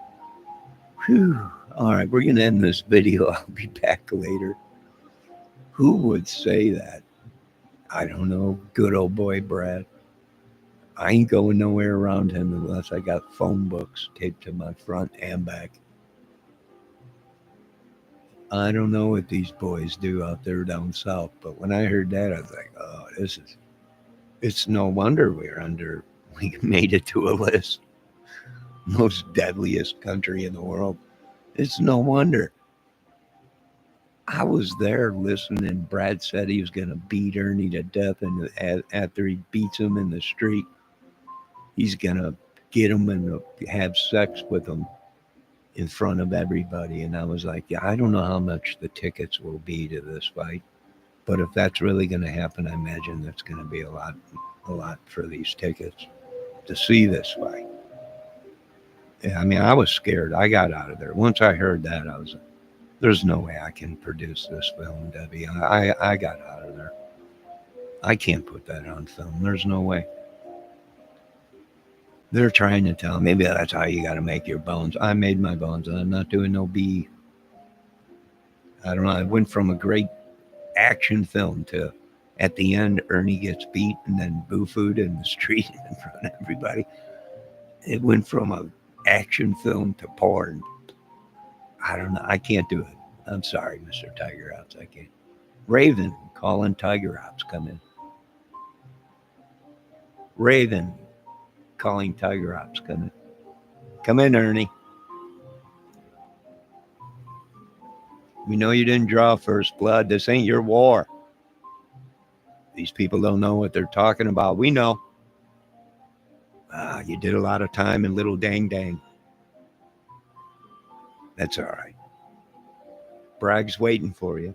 Whew. All right, we're gonna end this video. I'll be back later. Who would say that? I don't know. Good old boy Brad. I ain't going nowhere around him unless I got phone books taped to my front and back. I don't know what these boys do out there down south, but when I heard that, I was like, oh, it's no wonder we made it to a list. Most deadliest country in the world. It's no wonder. I was there listening. Brad said he was going to beat Ernie to death, and after he beats him in the street, he's going to get him and have sex with him in front of everybody. And I was like, yeah, I don't know how much the tickets will be to this fight, but if that's really going to happen, I imagine that's going to be a lot for these tickets to see this fight. Yeah, I mean, I was scared. I got out of there. Once I heard that, I was, there's no way I can produce this film, Debbie. I got out of there. I can't put that on film. There's no way. They're trying to tell me, maybe that's how you got to make your bones. I made my bones, and I'm not doing no B. I don't know. I went from a great action film to, at the end, Ernie gets beat and then boo-fooed in the street in front of everybody. It went from a action film to porn. I don't know. I can't do it. I'm sorry, Mr. Tiger Ops. I can't. Raven calling Tiger Ops. Come in. Raven calling Tiger Ops. Come in. Come in, Ernie. We know you didn't draw first blood. This ain't your war. These people don't know what they're talking about. We know. You did a lot of time in Little Dang Dang. That's all right. Bragg's waiting for you.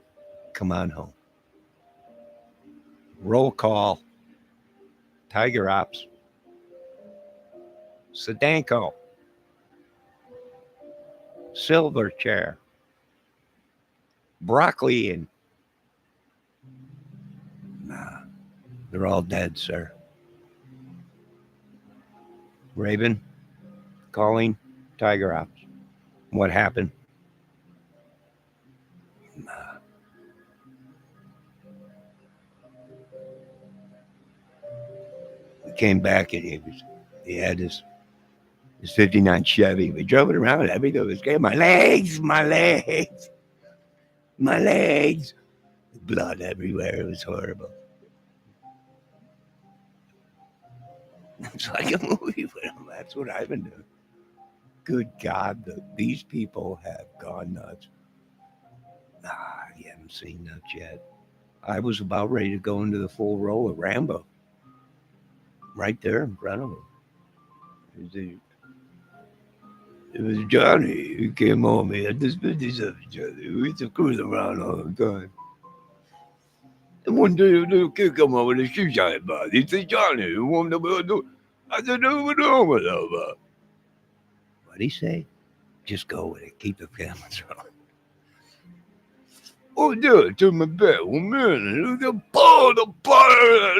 Come on home. Roll call. Tiger Ops. Sedanko. Silverchair. Broccoli and... Nah, they're all dead, sir. Raven calling Tiger Ops. What happened? Nah. We came back and he had his 59 Chevy. We drove it around. Everything was great. My legs. Blood everywhere. It was horrible. It's like a movie with him. That's what I've been doing. Good God, these people have gone nuts. You haven't seen nuts yet. I was about ready to go into the full role of Rambo. Right there in front of him. It was Johnny who came home. He had this 57 Johnny. We used to cruise around all the time. And one day a little kid come up with a shoe shine box. He said, Johnny, you want to do? I said, no, what with that? What'd he say? Just go with it. Keep the cameras rolling. Oh, do it to my bed. 1 minute. Pull the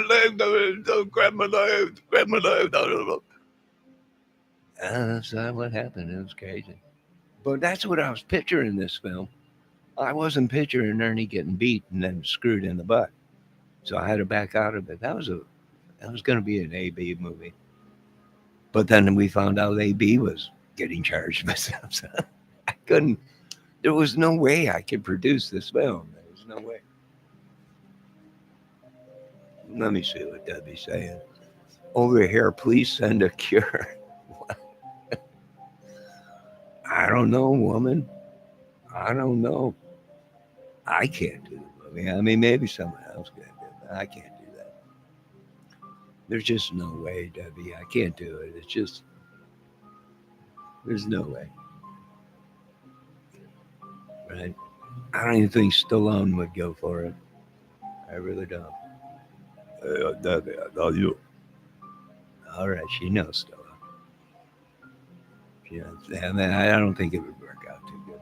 leg, grab my leg. That's not what happened. It was crazy. But that's what I was picturing in this film. I wasn't picturing Ernie getting beat and then screwed in the butt. So I had to back out of it. That was going to be an AB movie. But then we found out AB was getting charged myself. So I couldn't. There was no way I could produce this film. There was no way. Let me see what Debbie's saying. Over here, please send a cure. I don't know, woman. I don't know. I can't do the movie. I mean, maybe someone else can do it, but I can't do that. There's just no way, Debbie. I can't do it. It's just, there's no way. Right? I don't even think Stallone would go for it. I really don't. Debbie, I love you. All right, she knows Stallone. I mean, I don't think it would work out too good.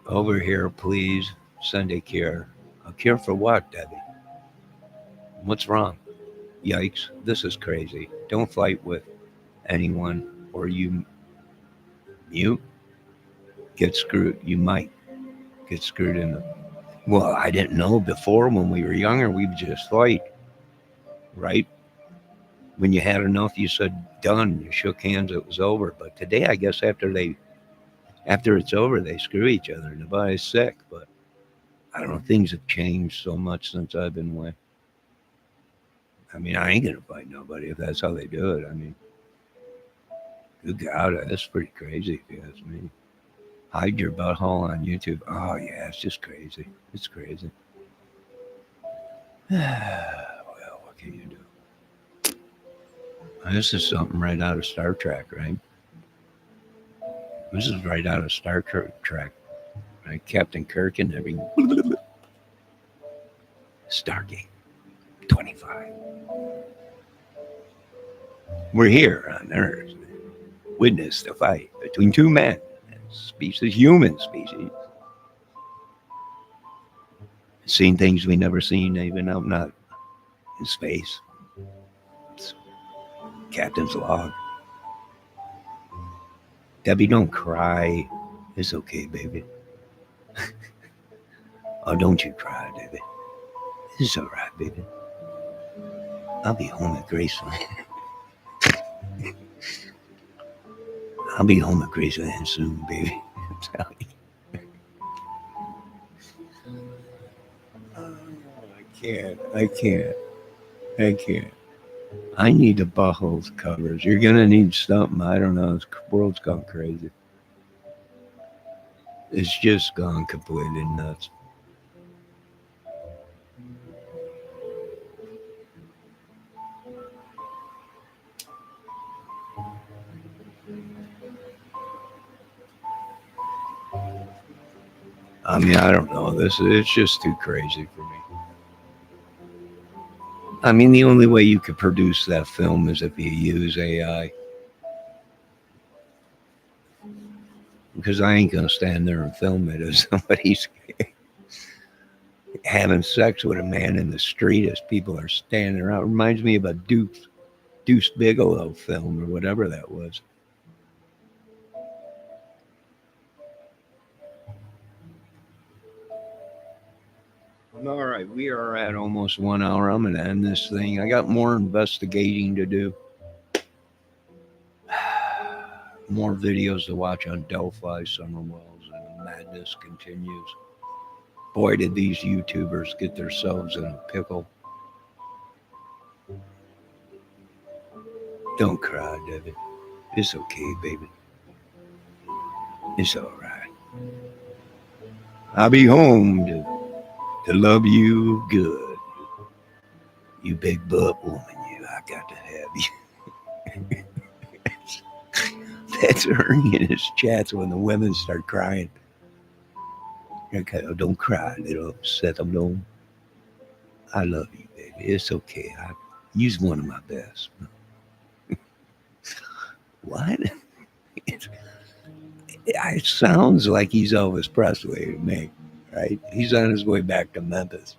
But over here, please send a cure. A cure for what, Debbie? What's wrong? Yikes, this is crazy. Don't fight with anyone or you get screwed. You might. get screwed in the. Well, I didn't know before when we were younger, we would just fight, right? When you had enough, you said done. You shook hands, it was over. But today, I guess after it's over, they screw each other and everybody's sick. But I don't know, things have changed so much since I've been away. I mean, I ain't gonna fight nobody if that's how they do it. I mean, good God, that's pretty crazy if you ask me. Hide your butthole on YouTube. Oh yeah, it's just crazy. It's crazy. Well, what can you do? This is something right out of Star Trek, right? This is right out of Star Trek, right? Captain Kirk and everything. Stargate 25. We're here on Earth. Witness the fight between two men, human species. Seen things we never seen, even out not in space. It's Captain's log. Debbie, don't cry. It's okay, baby. Oh, don't you cry, Debbie. It's all right, baby. I'll be home at Graceland. I'll be home at Graceland soon, baby. I'm telling you. Oh, I can't. I need the buttholes covers. You're gonna need something. I don't know. This world's gone crazy. It's just gone completely nuts. I mean, I don't know. It's just too crazy for me. I mean, the only way you could produce that film is if you use AI. Because I ain't gonna stand there and film it as somebody's having sex with a man in the street as people are standing around. It reminds me of a Deuce Bigelow film or whatever that was. All right, we are at almost 1 hour. I'm going to end this thing. I got more investigating to do. More videos to watch on Delphi, Summer Wells, and the madness continues. Boy, did these YouTubers get themselves in a pickle. Don't cry, David. It's okay, baby. It's all right. I'll be home to love you good. You big butt woman, you. I got to have you. That's Ernie in his chats when the women start crying. Okay, oh, don't cry, little upset. I love you, baby. It's okay. Use one of my best. What? It sounds like he's Elvis Presley to me, right? He's on his way back to Memphis.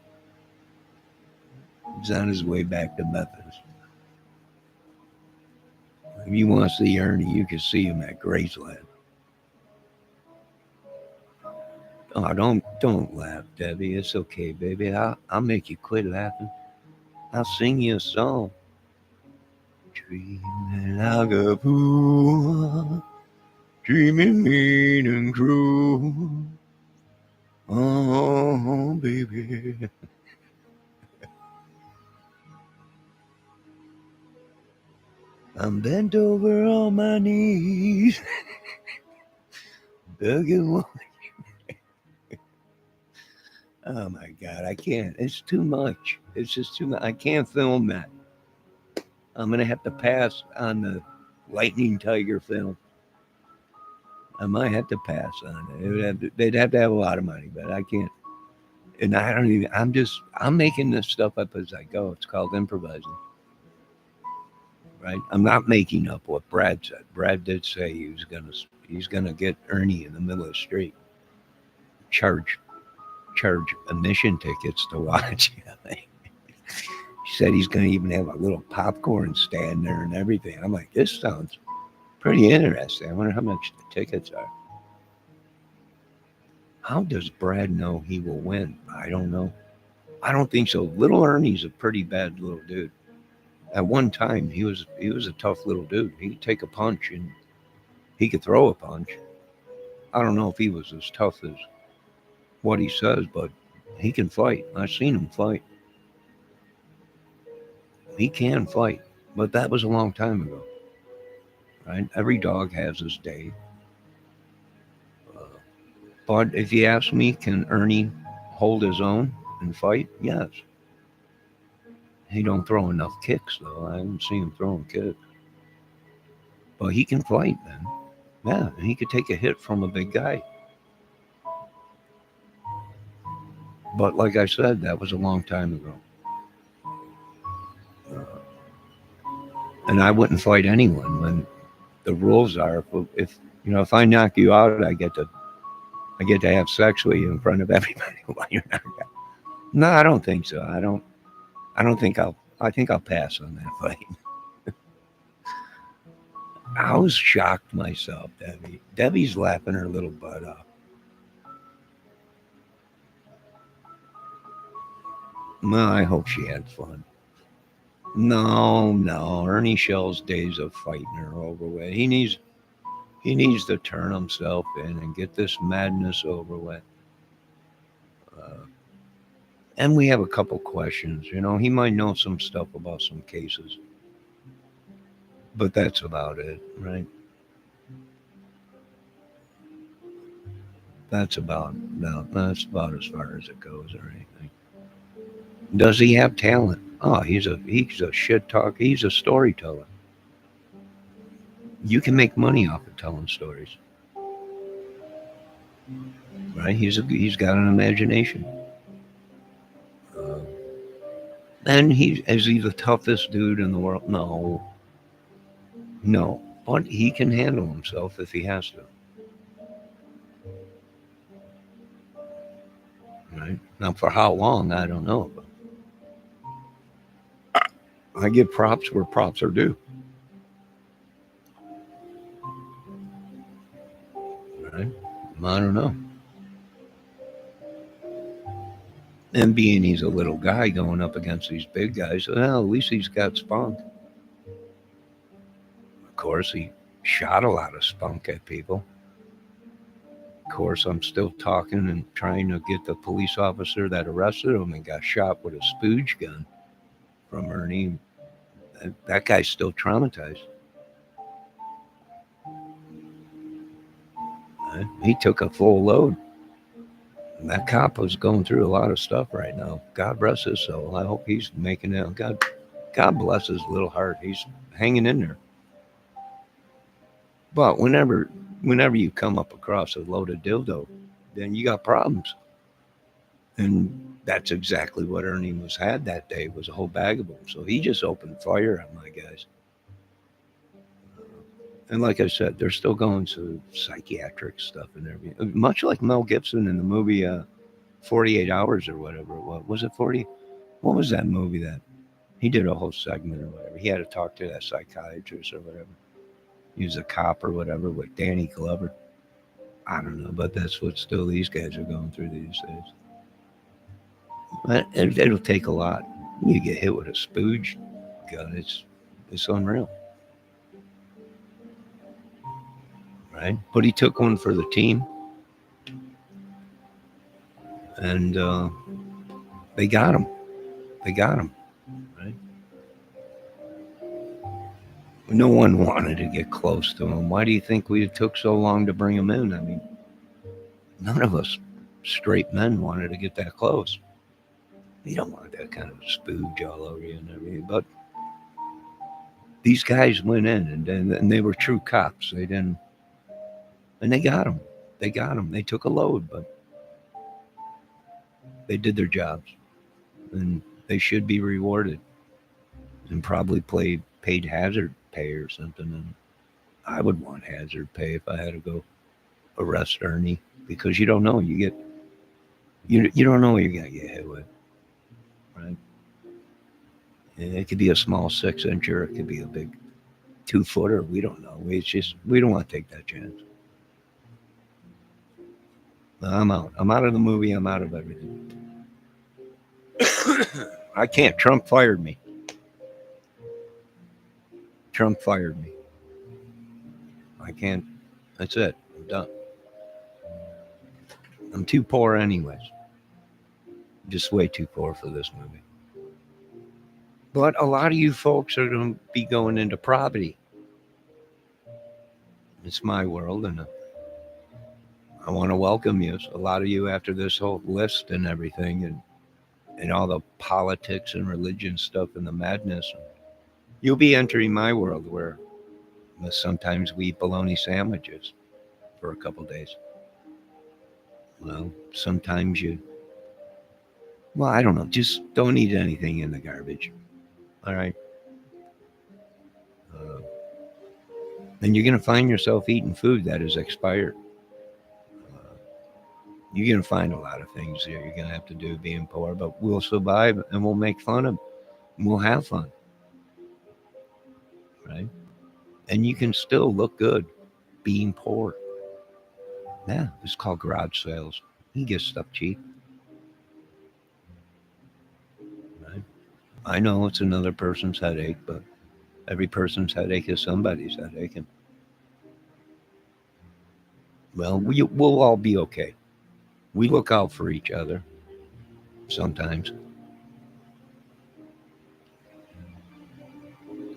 If you want to see Ernie, you can see him at Graceland. Oh, don't laugh, Debbie. It's okay, baby. I'll make you quit laughing. I'll sing you a song. Dreaming like a fool, dreaming mean and cruel. Oh, baby. I'm bent over on my knees, begging one. Oh my God, I can't. It's too much. It's just too much. I can't film that. I'm gonna have to pass on the Lightning Tiger film. I might have to pass on it. They'd have to have a lot of money, but I can't. And I don't even. I'm making this stuff up as I go. It's called improvising. Right? I'm not making up what Brad said. Brad did say he's gonna get Ernie in the middle of the street, charge admission tickets to watch. He said he's gonna even have a little popcorn stand there and everything. I'm like, this sounds pretty interesting. I wonder how much the tickets are. How does Brad know he will win? I don't know. I don't think so. Little Ernie's a pretty bad little dude. At one time, he was a tough little dude. He could take a punch and he could throw a punch. I don't know if he was as tough as what he says, but he can fight. I've seen him fight. He can fight, but that was a long time ago, right? Every dog has his day. Uh, but if you ask me, can Ernie hold his own and fight? Yes. He don't throw enough kicks though. I haven't seen him throwing kicks, but he can fight, man. Yeah, and he could take a hit from a big guy. But like I said, that was a long time ago. And I wouldn't fight anyone when the rules are if I knock you out, I get to have sex with you in front of everybody while you're knocked out. No, I don't think so. I don't think I think I'll pass on that fight. I was shocked myself, Debbie. Debbie's laughing her little butt off. Well, I hope she had fun. No. Ernie Shell's days of fighting are over with. He needs to turn himself in and get this madness over with. Uh, and we have a couple questions. He might know some stuff about some cases, but that's about it, right? That's about no. That's about as far as it goes, or anything. Does he have talent? Oh, he's a shit talker. He's a storyteller. You can make money off of telling stories, right? He's got an imagination. Uh, and is he the toughest dude in the world? No. But he can handle himself if he has to. Right now, for how long, I don't know. But I give props where props are due. Right? I don't know. And being he's a little guy going up against these big guys, well, at least he's got spunk. Of course, he shot a lot of spunk at people. Of course, I'm still talking and trying to get the police officer that arrested him and got shot with a spooge gun from Ernie. That guy's still traumatized. He took a full load. And that cop was going through a lot of stuff right now. God rest his soul. I hope he's making it. God bless his little heart. He's hanging in there. But whenever you come up across a loaded dildo, then you got problems. And that's exactly what Ernie had that day, was a whole bag of them. So he just opened fire on my guys. And like I said, they're still going to psychiatric stuff and everything. Much like Mel Gibson in the movie 48 Hours or whatever it was. Was it 40? What was that movie that he did a whole segment or whatever? He had to talk to that psychiatrist or whatever. He was a cop or whatever with Danny Glover. I don't know, but that's what still these guys are going through these days. But it'll take a lot. You get hit with a spooge gun, it's unreal. Right? But he took one for the team. And they got him. Right? No one wanted to get close to him. Why do you think we took so long to bring him in? I mean, none of us straight men wanted to get that close. You don't want that kind of spooge all over you and everything. But these guys went in and they were true cops. They didn't. And they got him. They took a load, but they did their jobs. And they should be rewarded. And probably paid hazard pay or something. And I would want hazard pay if I had to go arrest Ernie, because you don't know. You don't know what you're gonna get hit with. Right? And it could be a small 6-incher, it could be a big 2-footer. We don't know. We don't want to take that chance. I'm out. I'm out of the movie. I'm out of everything. I can't. Trump fired me. Trump fired me. I can't. That's it. I'm done. I'm too poor, anyways. Just way too poor for this movie. But a lot of you folks are going to be going into poverty. It's my world, and I want to welcome you. A lot of you, after this whole list and everything, and all the politics and religion stuff and the madness, you'll be entering my world where sometimes we eat bologna sandwiches for a couple days. Well, sometimes well, I don't know. Just don't eat anything in the garbage. All right. And you're going to find yourself eating food that is expired. You're going to find a lot of things that you're going to have to do being poor, but we'll survive and we'll make fun of them. And we'll have fun. Right? And you can still look good being poor. Yeah, it's called garage sales. You can get stuff cheap. Right? I know it's another person's headache, but every person's headache is somebody's headache. And well, we'll all be okay. We look out for each other sometimes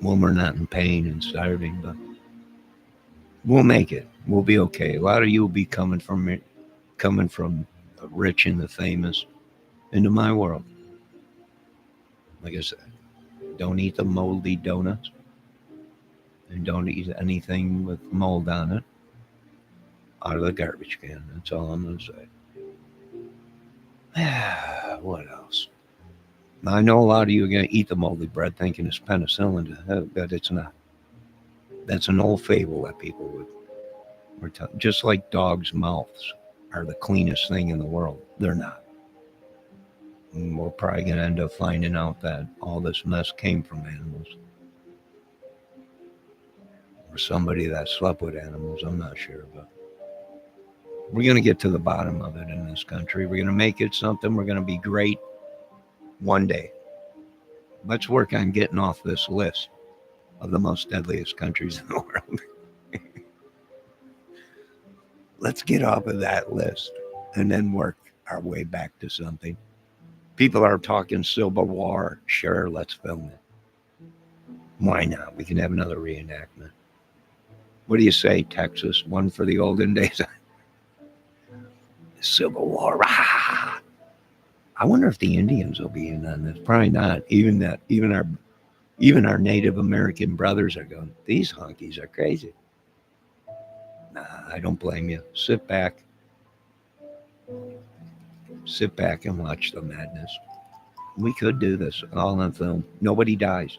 when we're not in pain and starving, but we'll make it. We'll be okay. A lot of you will be coming from the rich and the famous into my world. Like I said, don't eat the moldy donuts and don't eat anything with mold on it out of the garbage can. That's all I'm going to say. What else? I know a lot of you are going to eat the moldy bread thinking it's penicillin, but it's not. That's an old fable that people were just like dogs' mouths are the cleanest thing in the world. They're not. And we're probably going to end up finding out that all this mess came from animals. Or somebody that slept with animals. I'm not sure, but we're going to get to the bottom of it in this country. We're going to make it something. We're going to be great one day. Let's work on getting off this list of the most deadliest countries in the world. Let's get off of that list and then work our way back to something. People are talking Civil War. Sure, let's film it. Why not? We can have another reenactment. What do you say, Texas? One for the olden days. Civil War. Ah! I wonder if the Indians will be in on this. Probably not. Even our Native American brothers are going, these honkies are crazy. Nah, I don't blame you. Sit back and watch the madness. We could do this all on film. Nobody dies.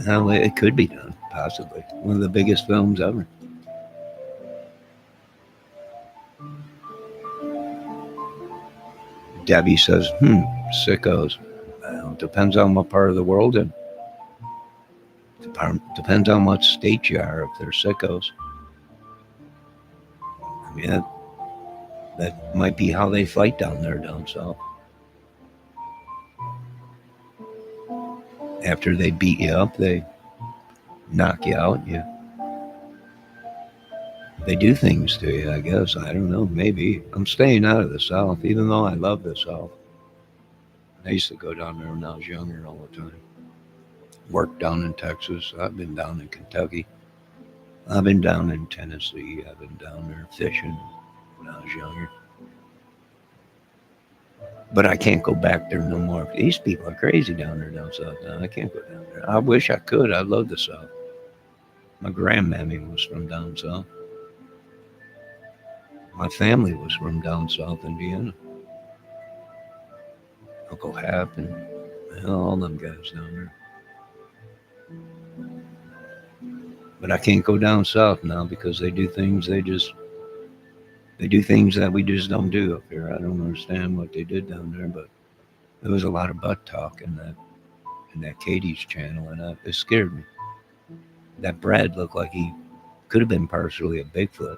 Well, it could be done, possibly. One of the biggest films ever. Debbie says, sickos. Well, depends on what part of the world and depends on what state you are if they're sickos. I mean, that might be how they fight down there down south. After they beat you up, they knock you out. They do things to you, I guess. I don't know. Maybe. I'm staying out of the South, even though I love the South. I used to go down there when I was younger all the time. Worked down in Texas. I've been down in Kentucky. I've been down in Tennessee. I've been down there fishing when I was younger. But I can't go back there no more. These people are crazy down there down south now. I can't go down there. I wish I could. I love the South. My grandmammy was from down south. My family was from down south in Vienna. Uncle Hap and all them guys down there. But I can't go down south now because they do things that we just don't do up here. I don't understand what they did down there, but there was a lot of butt talk in that Katie's channel, and it scared me. That Brad looked like he could have been partially a Bigfoot.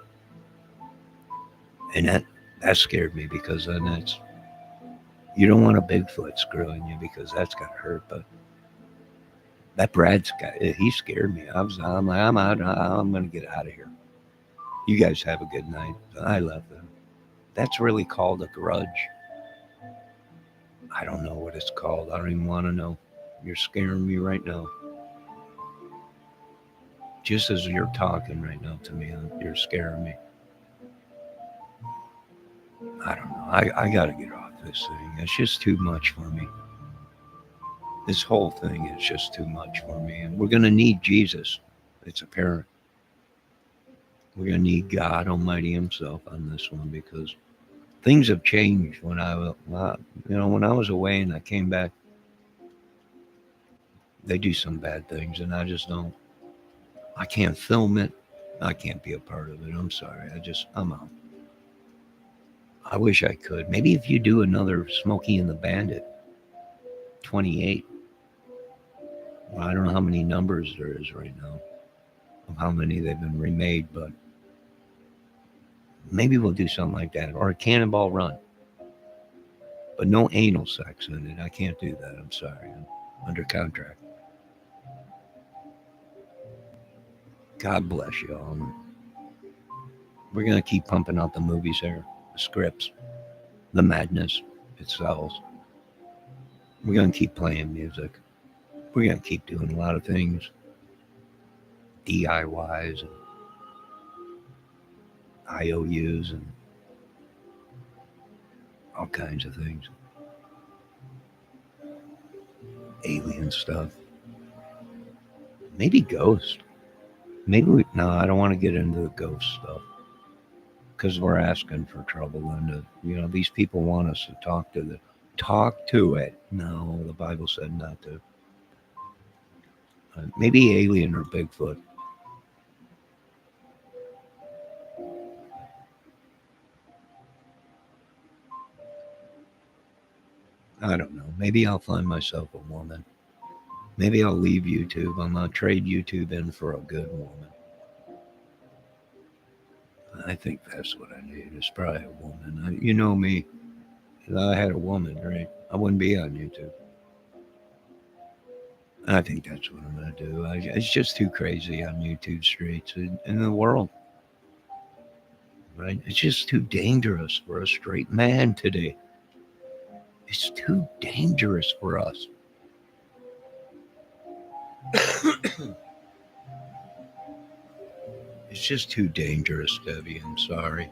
And that scared me because then you don't want a Bigfoot screwing you because that's got to hurt. But that Brad's guy, he scared me. I'm like, I'm out. I'm going to get out of here. You guys have a good night. I left them. That's really called a grudge. I don't know what it's called. I don't even want to know. You're scaring me right now. Just as you're talking right now to me, you're scaring me. I don't know. I got to get off this thing. It's just too much for me. This whole thing is just too much for me. And we're going to need Jesus. It's apparent. We're going to need God Almighty Himself on this one because things have changed when when I was away and I came back. They do some bad things and I just don't. I can't film it. I can't be a part of it. I'm sorry. I'm out. I wish I could. Maybe if you do another Smokey and the Bandit 28. Well, I don't know how many numbers there is right now of how many they've been remade, but maybe we'll do something like that. Or a Cannonball Run. But no anal sex in it. I can't do that. I'm sorry. I'm under contract. God bless you all. We're going to keep pumping out the movies here, the scripts, the madness. It sells. We're going to keep playing music. We're going to keep doing a lot of things. DIYs and IOUs and all kinds of things. Alien stuff. Maybe ghost. No, I don't want to get into the ghost stuff because we're asking for trouble. And these people want us to talk to it. No, the Bible said not to. Maybe alien or Bigfoot. I don't know. Maybe I'll find myself a woman. Maybe I'll leave YouTube. I'm going to trade YouTube in for a good woman. I think that's what I need. It's probably a woman. You know me. If I had a woman, right? I wouldn't be on YouTube. I think that's what I'm going to do. It's just too crazy on YouTube streets in the world. Right? It's just too dangerous for a straight man today. It's too dangerous for us. It's just too dangerous, Debbie. I'm sorry.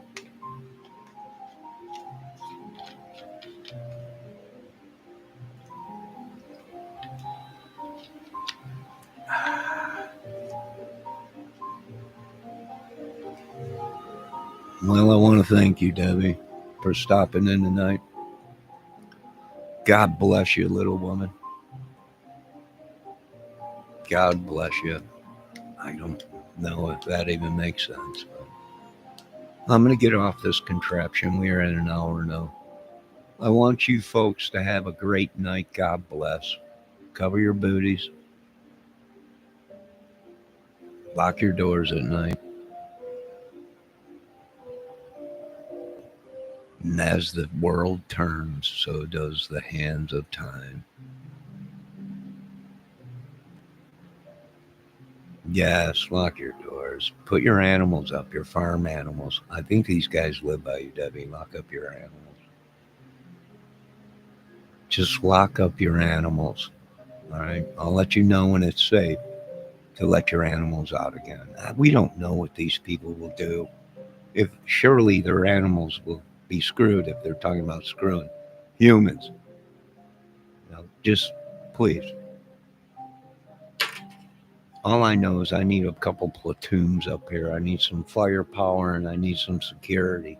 Well, I want to thank you, Debbie, for stopping in tonight. God bless you, little woman. God bless you. I don't know if that even makes sense. But I'm going to get off this contraption. We are at an hour now. I want you folks to have a great night. God bless. Cover your booties. Lock your doors at night. And as the world turns, so does the hands of time. Yes, lock your doors. Put your animals up, your farm animals. I think these guys live by you, Debbie. Lock up your animals. Just lock up your animals. All right? I'll let you know when it's safe to let your animals out again. We don't know what these people will do. If surely their animals will be screwed if they're talking about screwing humans. Just please. All I know is I need a couple platoons up here. I need some firepower and I need some security.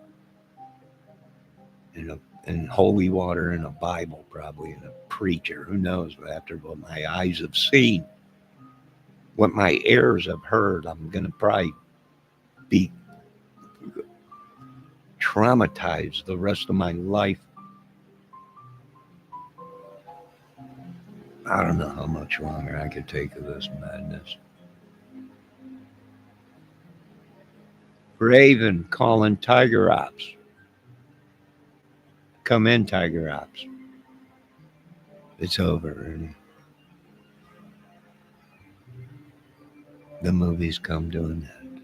And holy water and a Bible probably and a preacher. Who knows? But after what my eyes have seen, what my ears have heard, I'm going to probably be traumatized the rest of my life. I don't know how much longer I could take of this madness. Raven calling Tiger Ops. Come in, Tiger Ops. It's over, Ernie. The movies come to an end.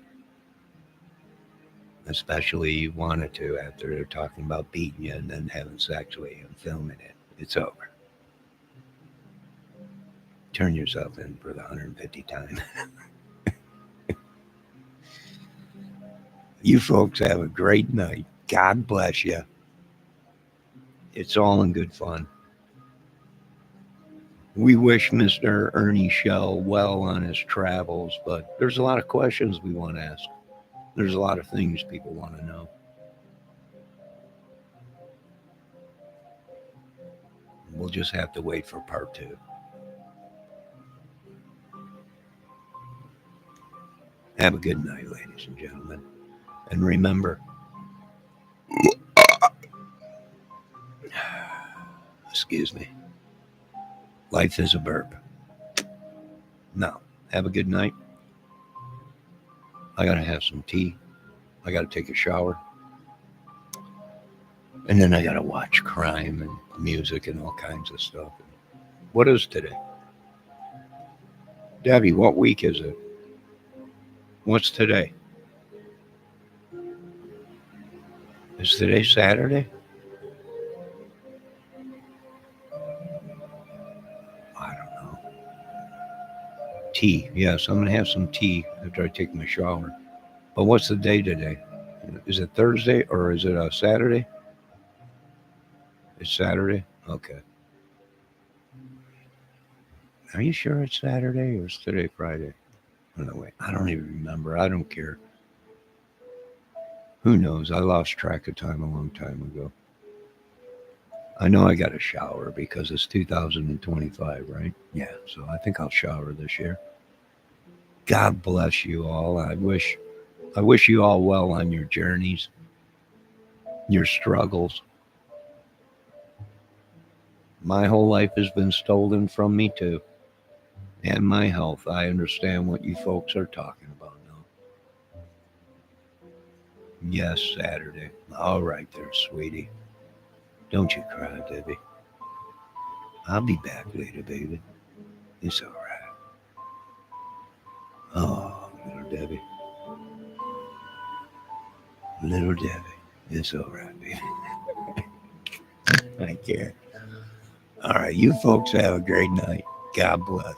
Especially you wanted to after they're talking about beating you and then having sex with you and filming it. It's over. Turn yourself in for the 150th time. You folks have a great night. God bless you. It's all in good fun. We wish Mr. Ernie Shell well on his travels, but there's a lot of questions we want to ask. There's a lot of things people want to know. We'll just have to wait for part 2. Have a good night, ladies and gentlemen. And remember, excuse me, life is a burp. Now, have a good night. I got to have some tea. I got to take a shower. And then I got to watch crime and music and all kinds of stuff. What is today? Debbie, what week is it? What's today? Is today Saturday? I don't know. Tea. Yes, I'm going to have some tea after I take my shower. But what's the day today? Is it Thursday or is it a Saturday? It's Saturday? Okay. Are you sure it's Saturday or is today Friday? Oh, no, wait. I don't even remember. I don't care. Who knows? I lost track of time a long time ago. I know I got to shower because it's 2025, right? Yeah, so I think I'll shower this year. God bless you all. I wish you all well on your journeys, your struggles. My whole life has been stolen from me too. And my health. I understand what you folks are talking about now. Yes, Saturday. All right there, sweetie. Don't you cry, Debbie. I'll be back later, baby. It's all right. Oh, little Debbie. Little Debbie. It's all right, baby. I care. All right, you folks have a great night. God bless.